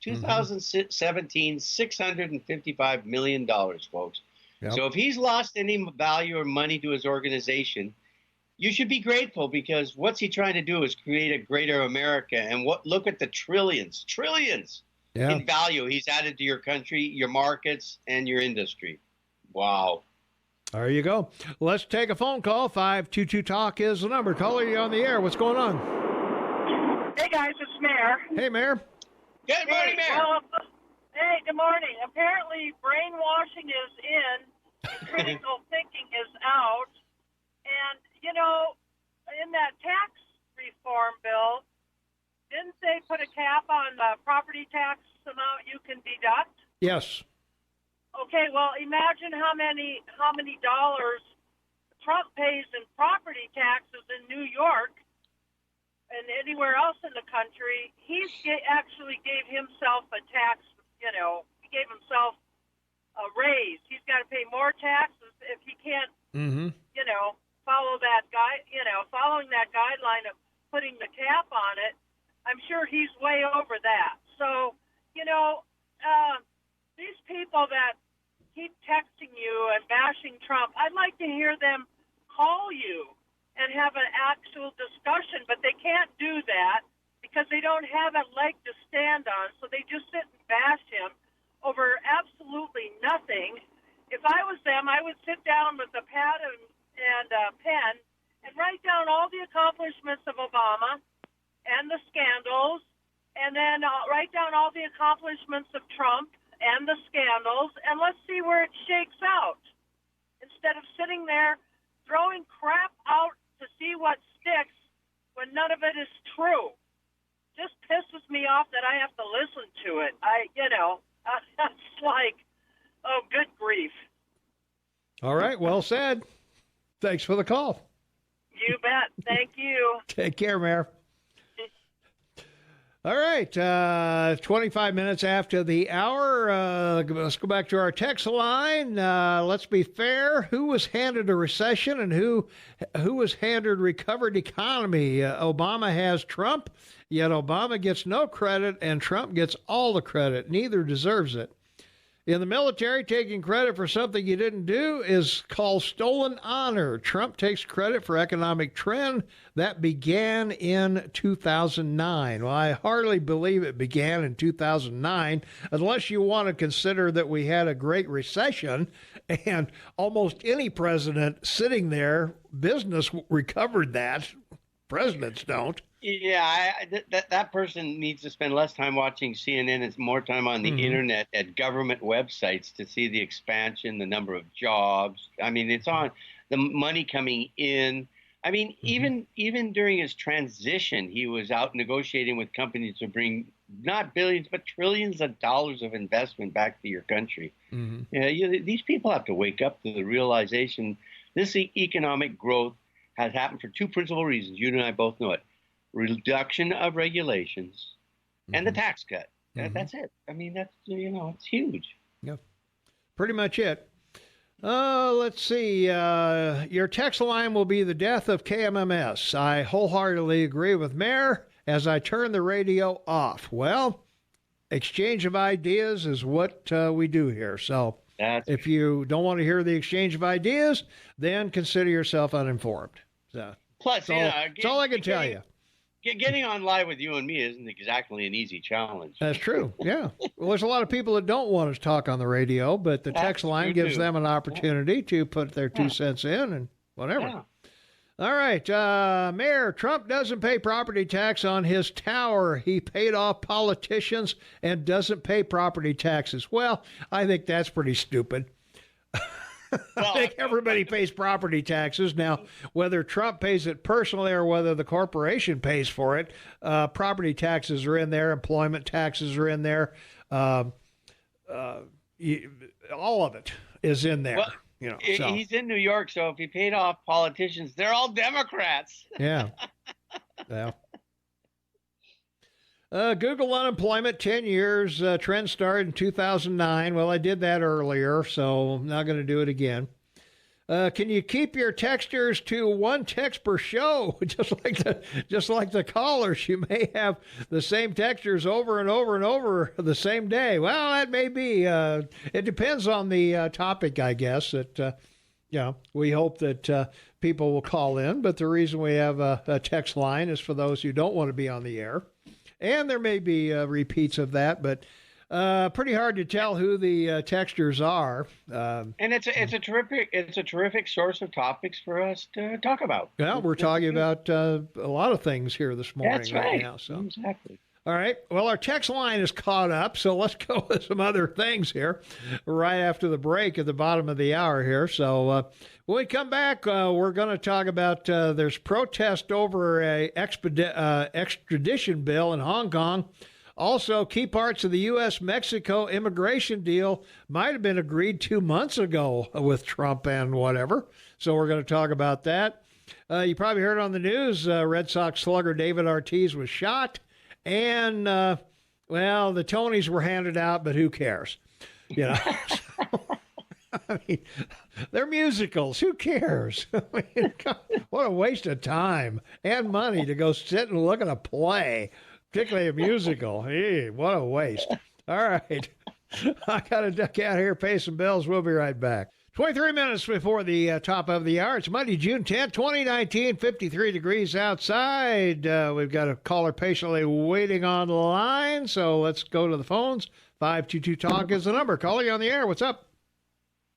2017, $655 million, folks. Yep. So if he's lost any value or money to his organization, you should be grateful, because what's he trying to do is create a greater America. And look at the trillions in value he's added to your country, your markets, and your industry. Wow. There you go. Let's take a phone call. 522-TALK is the number. Caller, you're on the air. What's going on? Hey, guys. It's Mayor. Hey, Mayor. Good morning, Mayor. Hey, good morning. Apparently, brainwashing is in, and critical thinking is out. And, in that tax reform bill, didn't they put a cap on the property tax amount you can deduct? Yes. Okay, well, imagine how many dollars Trump pays in property taxes in New York and anywhere else in the country. He actually gave himself a tax, he gave himself a raise. He's got to pay more taxes if he can't, follow that following that guideline of putting the cap on it. I'm sure he's way over that. So, these people that keep texting you and bashing Trump, I'd like to hear them call you and have an actual discussion, but they can't do that because they don't have a leg to stand on, so they just sit and bash him over absolutely nothing. if I was them, I would sit down with a pad and a pen and write down all the accomplishments of Obama and the scandals, and then write down all the accomplishments of Trump and the scandals, and let's see where it shakes out. Instead of sitting there throwing crap out to see what sticks when none of it is true. Just pisses me off that I have to listen to it. It's like, oh, good grief. All right, well said. Thanks for the call. You bet. Thank you. Take care, Mayor. All right, 25 minutes after the hour. Let's go back to our text line. Let's be fair. Who was handed a recession and who was handed recovered economy? Obama has Trump, yet Obama gets no credit and Trump gets all the credit. Neither deserves it. In the military, taking credit for something you didn't do is called stolen honor. Trump takes credit for economic trend that began in 2009. Well, I hardly believe it began in 2009, unless you want to consider that we had a great recession and almost any president sitting there, business recovered that. Presidents don't. Yeah, that person needs to spend less time watching CNN and more time on the internet at government websites to see the expansion, the number of jobs. I mean, it's on the money coming in. I mean, even during his transition, he was out negotiating with companies to bring not billions, but trillions of dollars of investment back to your country. These people have to wake up to the realization this economic growth has happened for two principal reasons. You and I both know it. Reduction of regulations and the tax cut. That's it. I mean, that's, it's huge. Yeah, pretty much it. Let's see. Your text line will be the death of KMMS. I wholeheartedly agree with Mayor as I turn the radio off. Well, exchange of ideas is what we do here. So if you don't want to hear the exchange of ideas, then consider yourself uninformed. So plus, that's all I can tell you. Getting on live with you and me isn't exactly an easy challenge. That's true. Yeah. Well, there's a lot of people that don't want to talk on the radio, but the text line gives them an opportunity to put their 2 cents in and whatever. Yeah. All right. Mayor, Trump doesn't pay property tax on his tower. He paid off politicians and doesn't pay property taxes. Well, I think that's pretty stupid. I think everybody pays property taxes. Now, whether Trump pays it personally or whether the corporation pays for it, property taxes are in there, employment taxes are in there. All of it is in there. Well, he's in New York, so if he paid off politicians, they're all Democrats. Yeah. Yeah. Google unemployment, 10 years. Trend started in 2009. Well, I did that earlier, so I'm not going to do it again. Can you keep your texters to one text per show? just like the callers, you may have the same texters over and over and over the same day. Well, that may be. It depends on the topic, I guess. We hope that people will call in, but the reason we have a text line is for those who don't want to be on the air. And there may be repeats of that, but pretty hard to tell who the texters are. And it's a terrific source of topics for us to talk about. Yeah, we're talking about a lot of things here this morning. That's right. Now, so. Exactly. All right. Well, our text line is caught up, so let's go with some other things here right after the break at the bottom of the hour here. So when we come back, we're going to talk about there's protest over a extradition bill in Hong Kong. Also, key parts of the U.S.-Mexico immigration deal might have been agreed 2 months ago with Trump and whatever. So we're going to talk about that. You probably heard on the news, Red Sox slugger David Ortiz was shot. And, the Tonys were handed out, but who cares? I mean, they're musicals. Who cares? I mean, God, what a waste of time and money to go sit and look at a play, particularly a musical. Hey, what a waste. All right. I got to duck out here, pay some bills. We'll be right back. 23 minutes before the top of the hour. It's Monday, June 10th, 2019, 53 degrees outside. We've got a caller patiently waiting on the line, so let's go to the phones. 522-TALK is the number. Caller, you on the air. What's up?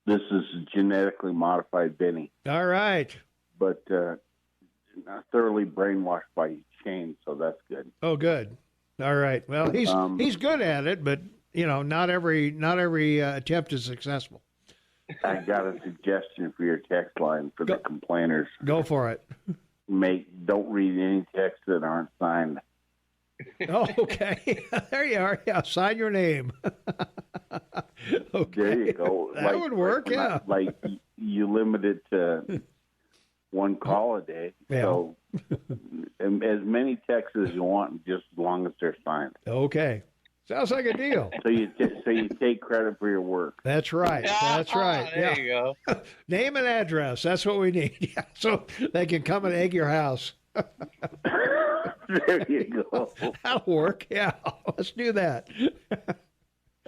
This is genetically modified Benny. All right. But not thoroughly brainwashed by Shane, so that's good. Oh, good. All right. Well, he's good at it, but not every attempt is successful. I got a suggestion for your text line for the complainers. Go for it. Don't read any texts that aren't signed. Oh, okay. There you are. Yeah, sign your name. Okay. There you go. That would work, yeah. You limit it to one call a day. Yeah. So as many texts as you want, just as long as they're signed. Okay. Sounds like a deal. So you take credit for your work. That's right. That's right. There you go. Name and address. That's what we need. Yeah, so they can come and egg your house. There you go. That'll work. Yeah, let's do that.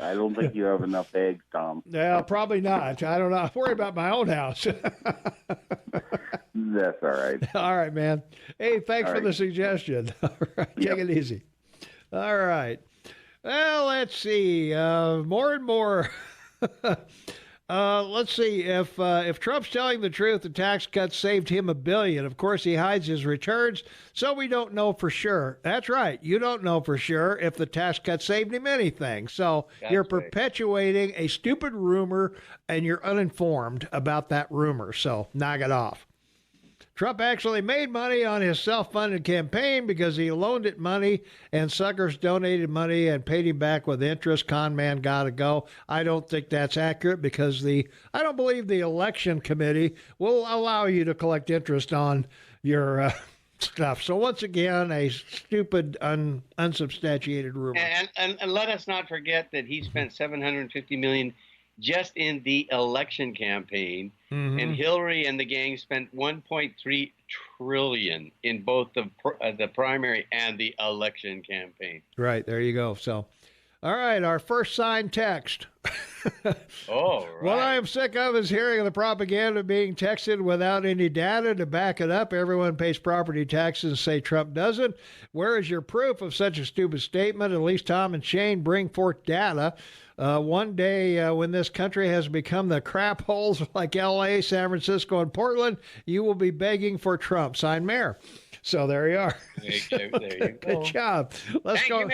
I don't think you have enough eggs, Tom. Yeah, probably not. I don't know. I worry about my own house. That's all right. All right, man. Hey, thanks for the suggestion. All right, take it easy. All right. Well, let's see. More and more. Let's see. If Trump's telling the truth, the tax cuts saved him $1 billion. Of course, he hides his returns, so we don't know for sure. That's right. You don't know for sure if the tax cut saved him anything. So you're perpetuating a stupid rumor, and you're uninformed about that rumor. So knock it off. Trump actually made money on his self-funded campaign because he loaned it money and suckers donated money and paid him back with interest. Con man gotta go. I don't think that's accurate because I don't believe the election committee will allow you to collect interest on your stuff. So once again, a stupid, unsubstantiated rumor. And let us not forget that he spent $750 million just in the election campaign, and Hillary and the gang spent $1.3 trillion in both the primary and the election campaign. Right, there you go. So, all right, our first signed text. Oh, right. What I am sick of is hearing the propaganda being texted without any data to back it up. Everyone pays property taxes and say Trump doesn't. Where is your proof of such a stupid statement? At least Tom and Shane bring forth data. One day when this country has become the crap holes like L.A., San Francisco, and Portland, you will be begging for Trump. Signed, Mayor. So there you are. There you go. Good job. Let's go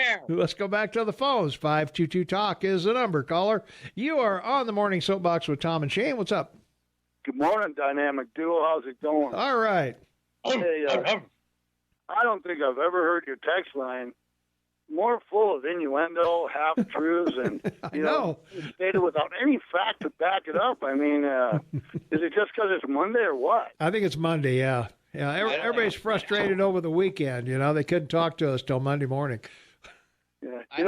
back to the phones. 522-TALK is the number. Caller, you are on the Morning Soapbox with Tom and Shane. What's up? Good morning, Dynamic Duo. How's it going? All right. Hey, I don't think I've ever heard your text line more full of innuendo, half-truths, and, stated without any fact to back it up. I mean, is it just because it's Monday or what? I think it's Monday, yeah. Yeah, everybody's frustrated over the weekend. They couldn't talk to us till Monday morning. Yeah. I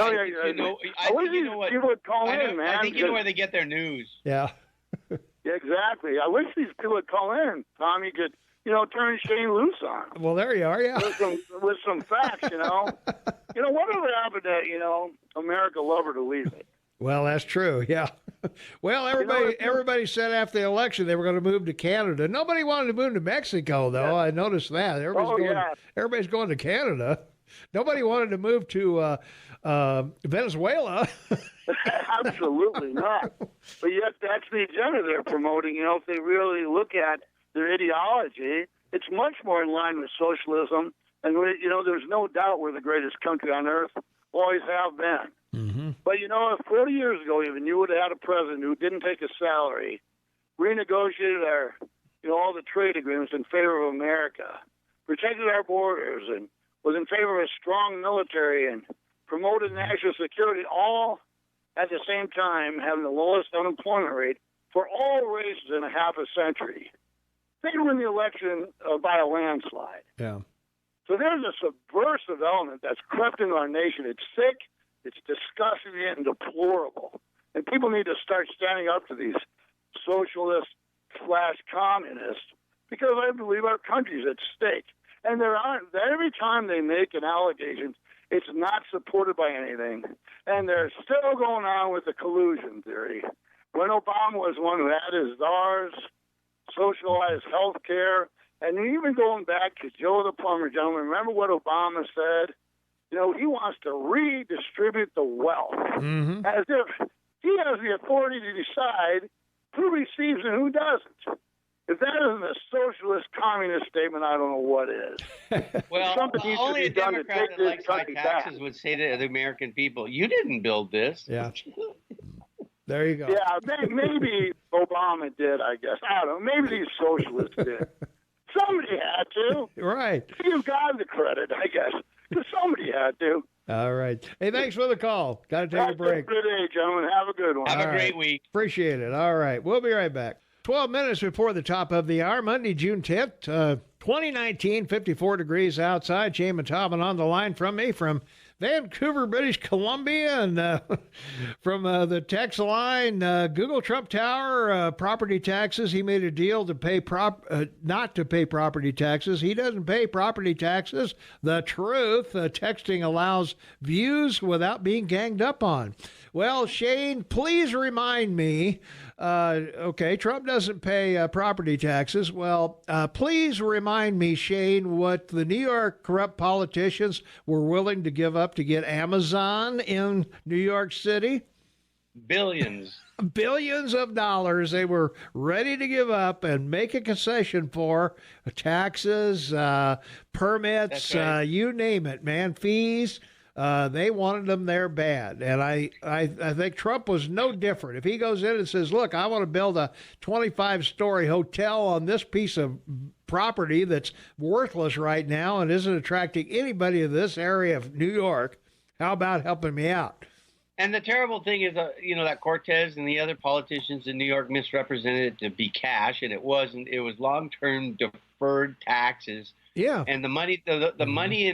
wish these people would call in, man. I think you know where they get their news. Yeah. Yeah, exactly. I wish these people would call in. Tom, you could, turn Shane loose on. Well, there you are, yeah. With some facts, whatever happened to, America love her to leave it. Well, that's true, yeah. Well, everybody said after the election they were going to move to Canada. Nobody wanted to move to Mexico, though. Yeah. I noticed that. Everybody's going to Canada. Nobody wanted to move to Venezuela. Absolutely not. But yet that's the agenda they're promoting. If they really look at their ideology, it's much more in line with socialism. And, there's no doubt we're the greatest country on earth, always have been. Mm-hmm. But, if 40 years ago even you would have had a president who didn't take a salary, renegotiated all the trade agreements in favor of America, protected our borders, and was in favor of a strong military and promoted national security, all at the same time having the lowest unemployment rate for all races in a half a century, they'd win the election by a landslide. Yeah. So there's a subversive element that's crept into our nation. It's sick, it's disgusting, and deplorable. And people need to start standing up to these socialists/communists because I believe our country's at stake. And every time they make an allegation, it's not supported by anything. And they're still going on with the collusion theory. When Obama was one who had his czars, socialized health care, and even going back to Joe the Plumber, gentlemen, remember what Obama said? He wants to redistribute the wealth. Mm-hmm. As if he has the authority to decide who receives and who doesn't. If that isn't a socialist, communist statement, I don't know what is. Well, only a Democrat that likes high taxes would say to the American people, you didn't build this. Yeah. There you go. Yeah, maybe Obama did, I guess. I don't know. Maybe these socialists did. Somebody had to. Right. Give God the credit, I guess. Because somebody had to. All right. Hey, thanks for the call. Got to take a break. Good day, gentlemen. Have a good one. Have a great week. Appreciate it. All right. We'll be right back. 12 minutes before the top of the hour, Monday, June 10th, 2019, 54 degrees outside. Shane and Tom on the line from me from Vancouver, British Columbia, and from the text line, Google Trump Tower, property taxes. He made a deal to pay not to pay property taxes. He doesn't pay property taxes. The truth, texting allows views without being ganged up on. Well, Shane, please remind me. Okay, Trump doesn't pay property taxes. Well, please remind me, Shane, what the New York corrupt politicians were willing to give up to get Amazon in New York City. Billions. Billions of dollars they were ready to give up and make a concession for taxes, permits, right. You name it, man, fees. They wanted them there bad. And I think Trump was no different. If he goes in and says, look, I want to build a 25-story hotel on this piece of property that's worthless right now and isn't attracting anybody in this area of New York, how about helping me out? And the terrible thing is, that Cortez and the other politicians in New York misrepresented it to be cash, and it wasn't. It was long-term deferred taxes. Yeah. And the money, the money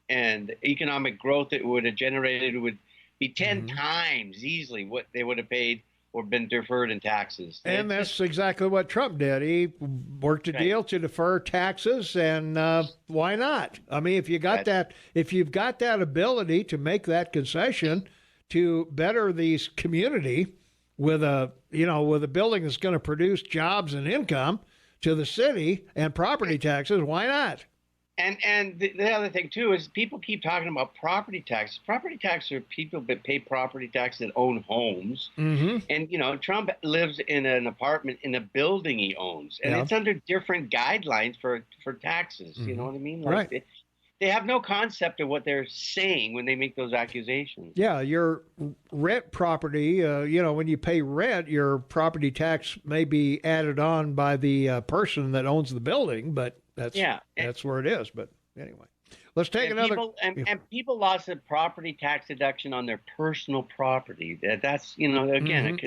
and economic growth it would have generated would be 10 times easily what they would have paid or been deferred in taxes. And that's exactly what Trump did. He worked a deal to defer taxes, and why not? I mean, if you've got that ability to make that concession to better the community with a building that's going to produce jobs and income to the city and property taxes, why not? And the other thing, too, is people keep talking about property taxes. Property taxes are people that pay property taxes that own homes. Mm-hmm. And, Trump lives in an apartment in a building he owns. And it's under different guidelines for taxes. Mm-hmm. You know what I mean? Like right. They have no concept of what they're saying when they make those accusations. Yeah, your rent property, when you pay rent, your property tax may be added on by the person that owns the building, but that's where it is. But anyway, let's take another. People lost a property tax deduction on their personal property. That's again,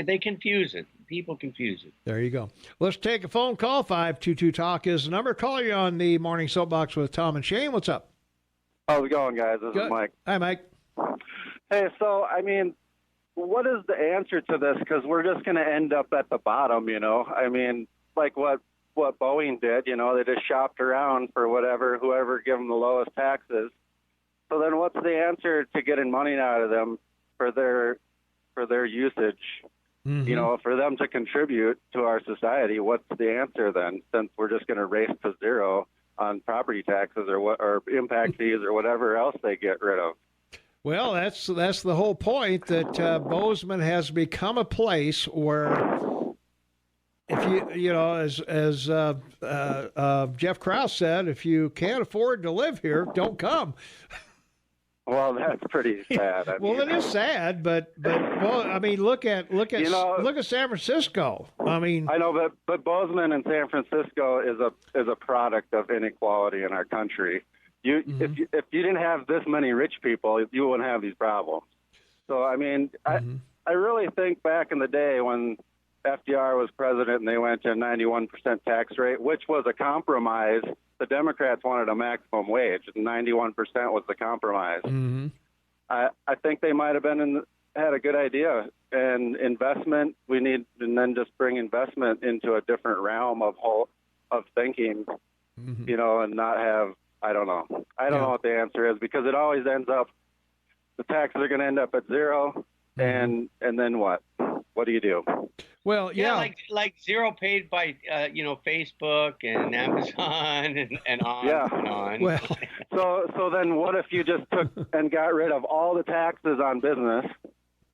they confuse it. People confuse it. There you go. Let's take a phone call. 522-TALK is the number. Call you on the Morning Soapbox with Tom and Shane. What's up? How's it going, guys? This is Mike. Hi, Mike. Hey, so I mean, what is the answer to this? Because we're just going to end up at the bottom. I mean, like what Boeing did, they just shopped around for whoever gave them the lowest taxes. So then what's the answer to getting money out of them for their usage? Mm-hmm. For them to contribute to our society, what's the answer then, since we're just going to race to zero on property taxes or impact fees or whatever else they get rid of? Well, that's the whole point, that Bozeman has become a place where if you as Jeff Krause said, if you can't afford to live here, don't come. Well, that's pretty sad. It is sad, but I mean, look at San Francisco. I mean, I know, but Bozeman and San Francisco is a product of inequality in our country. If you didn't have this many rich people, you wouldn't have these problems. So I mean, I really think back in the day when FDR was president and they went to a 91% tax rate, which was a compromise. The Democrats wanted a maximum wage, and 91% was the compromise. Mm-hmm. I think they might have had a good idea. And investment, and then just bring investment into a different realm of thinking, and not have, I don't know. I don't know what the answer is, because it always ends up, the taxes are going to end up at zero, and then what? What do you do? Well, like zero paid by Facebook and Amazon and on and on. Well, so then what if you just took and got rid of all the taxes on business?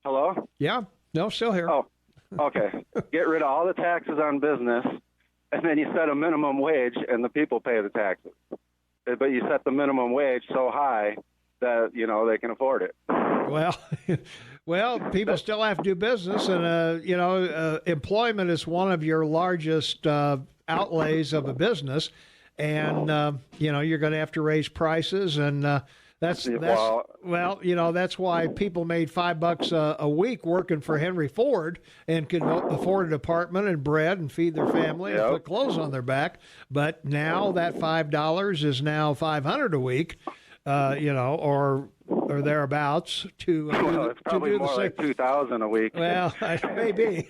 Hello? Yeah. No, still here. Oh, Okay, get rid of all the taxes on business, and then you set a minimum wage, and the people pay the taxes. But you set the minimum wage so high that, they can afford it. Well, people still have to do business, and employment is one of your largest outlays of a business, and you're going to have to raise prices, and that's why people made $5 a week working for Henry Ford and could afford an apartment and bread and feed their family and put clothes on their back. But now that $5 is now $500 a week, or thereabouts. It's probably more like $2,000 a week. Well, maybe.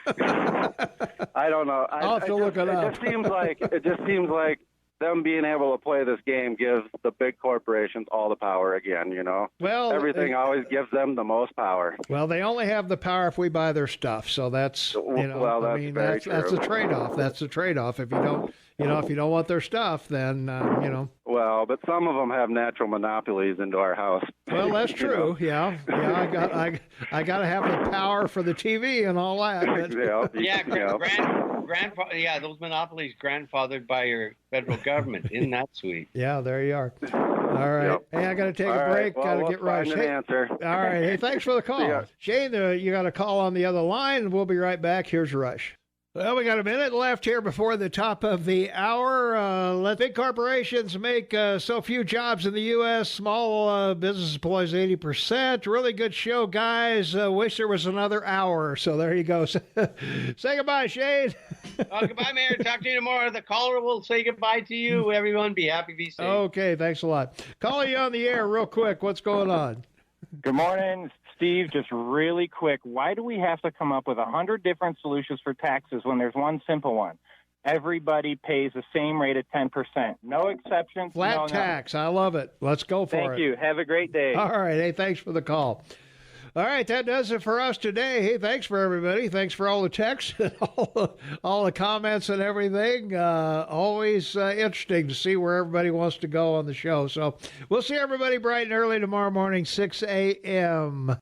I don't know. I'll have to look it up. It just seems like them being able to play this game gives the big corporations all the power again, Well, everything always gives them the most power. Well, they only have the power if we buy their stuff. So that's, that's a trade-off. That's a trade-off. If you don't want their stuff, then, Well, but some of them have natural monopolies into our house. Well, that's true. Yeah. I got to have the power for the TV and all that. Those monopolies grandfathered by your federal government. Isn't that sweet? Yeah, there you are. All right. Yep. Hey, I got to take a break. Got to get right. Answer. All right. Hey, thanks for the call. Shane, you got a call on the other line. We'll be right back. Here's Rush. Well, we got a minute left here before the top of the hour. Let big corporations make so few jobs in the U.S. Small business employs 80%. Really good show, guys. Wish there was another hour. So there you go. Say goodbye, Shane. Goodbye, Mayor. Talk to you tomorrow. The caller will say goodbye to you. Everyone be happy, be safe. Okay, thanks a lot. Calling you on the air real quick. What's going on? Good morning, Steve. Just really quick, why do we have to come up with 100 different solutions for taxes when there's one simple one? Everybody pays the same rate of 10%. No exceptions. Flat tax. I love it. Let's go for it. Thank you. Have a great day. All right. Hey, thanks for the call. All right, that does it for us today. Hey, thanks for everybody. Thanks for all the texts, all the comments and everything. Always interesting to see where everybody wants to go on the show. So we'll see everybody bright and early tomorrow morning, 6 a.m.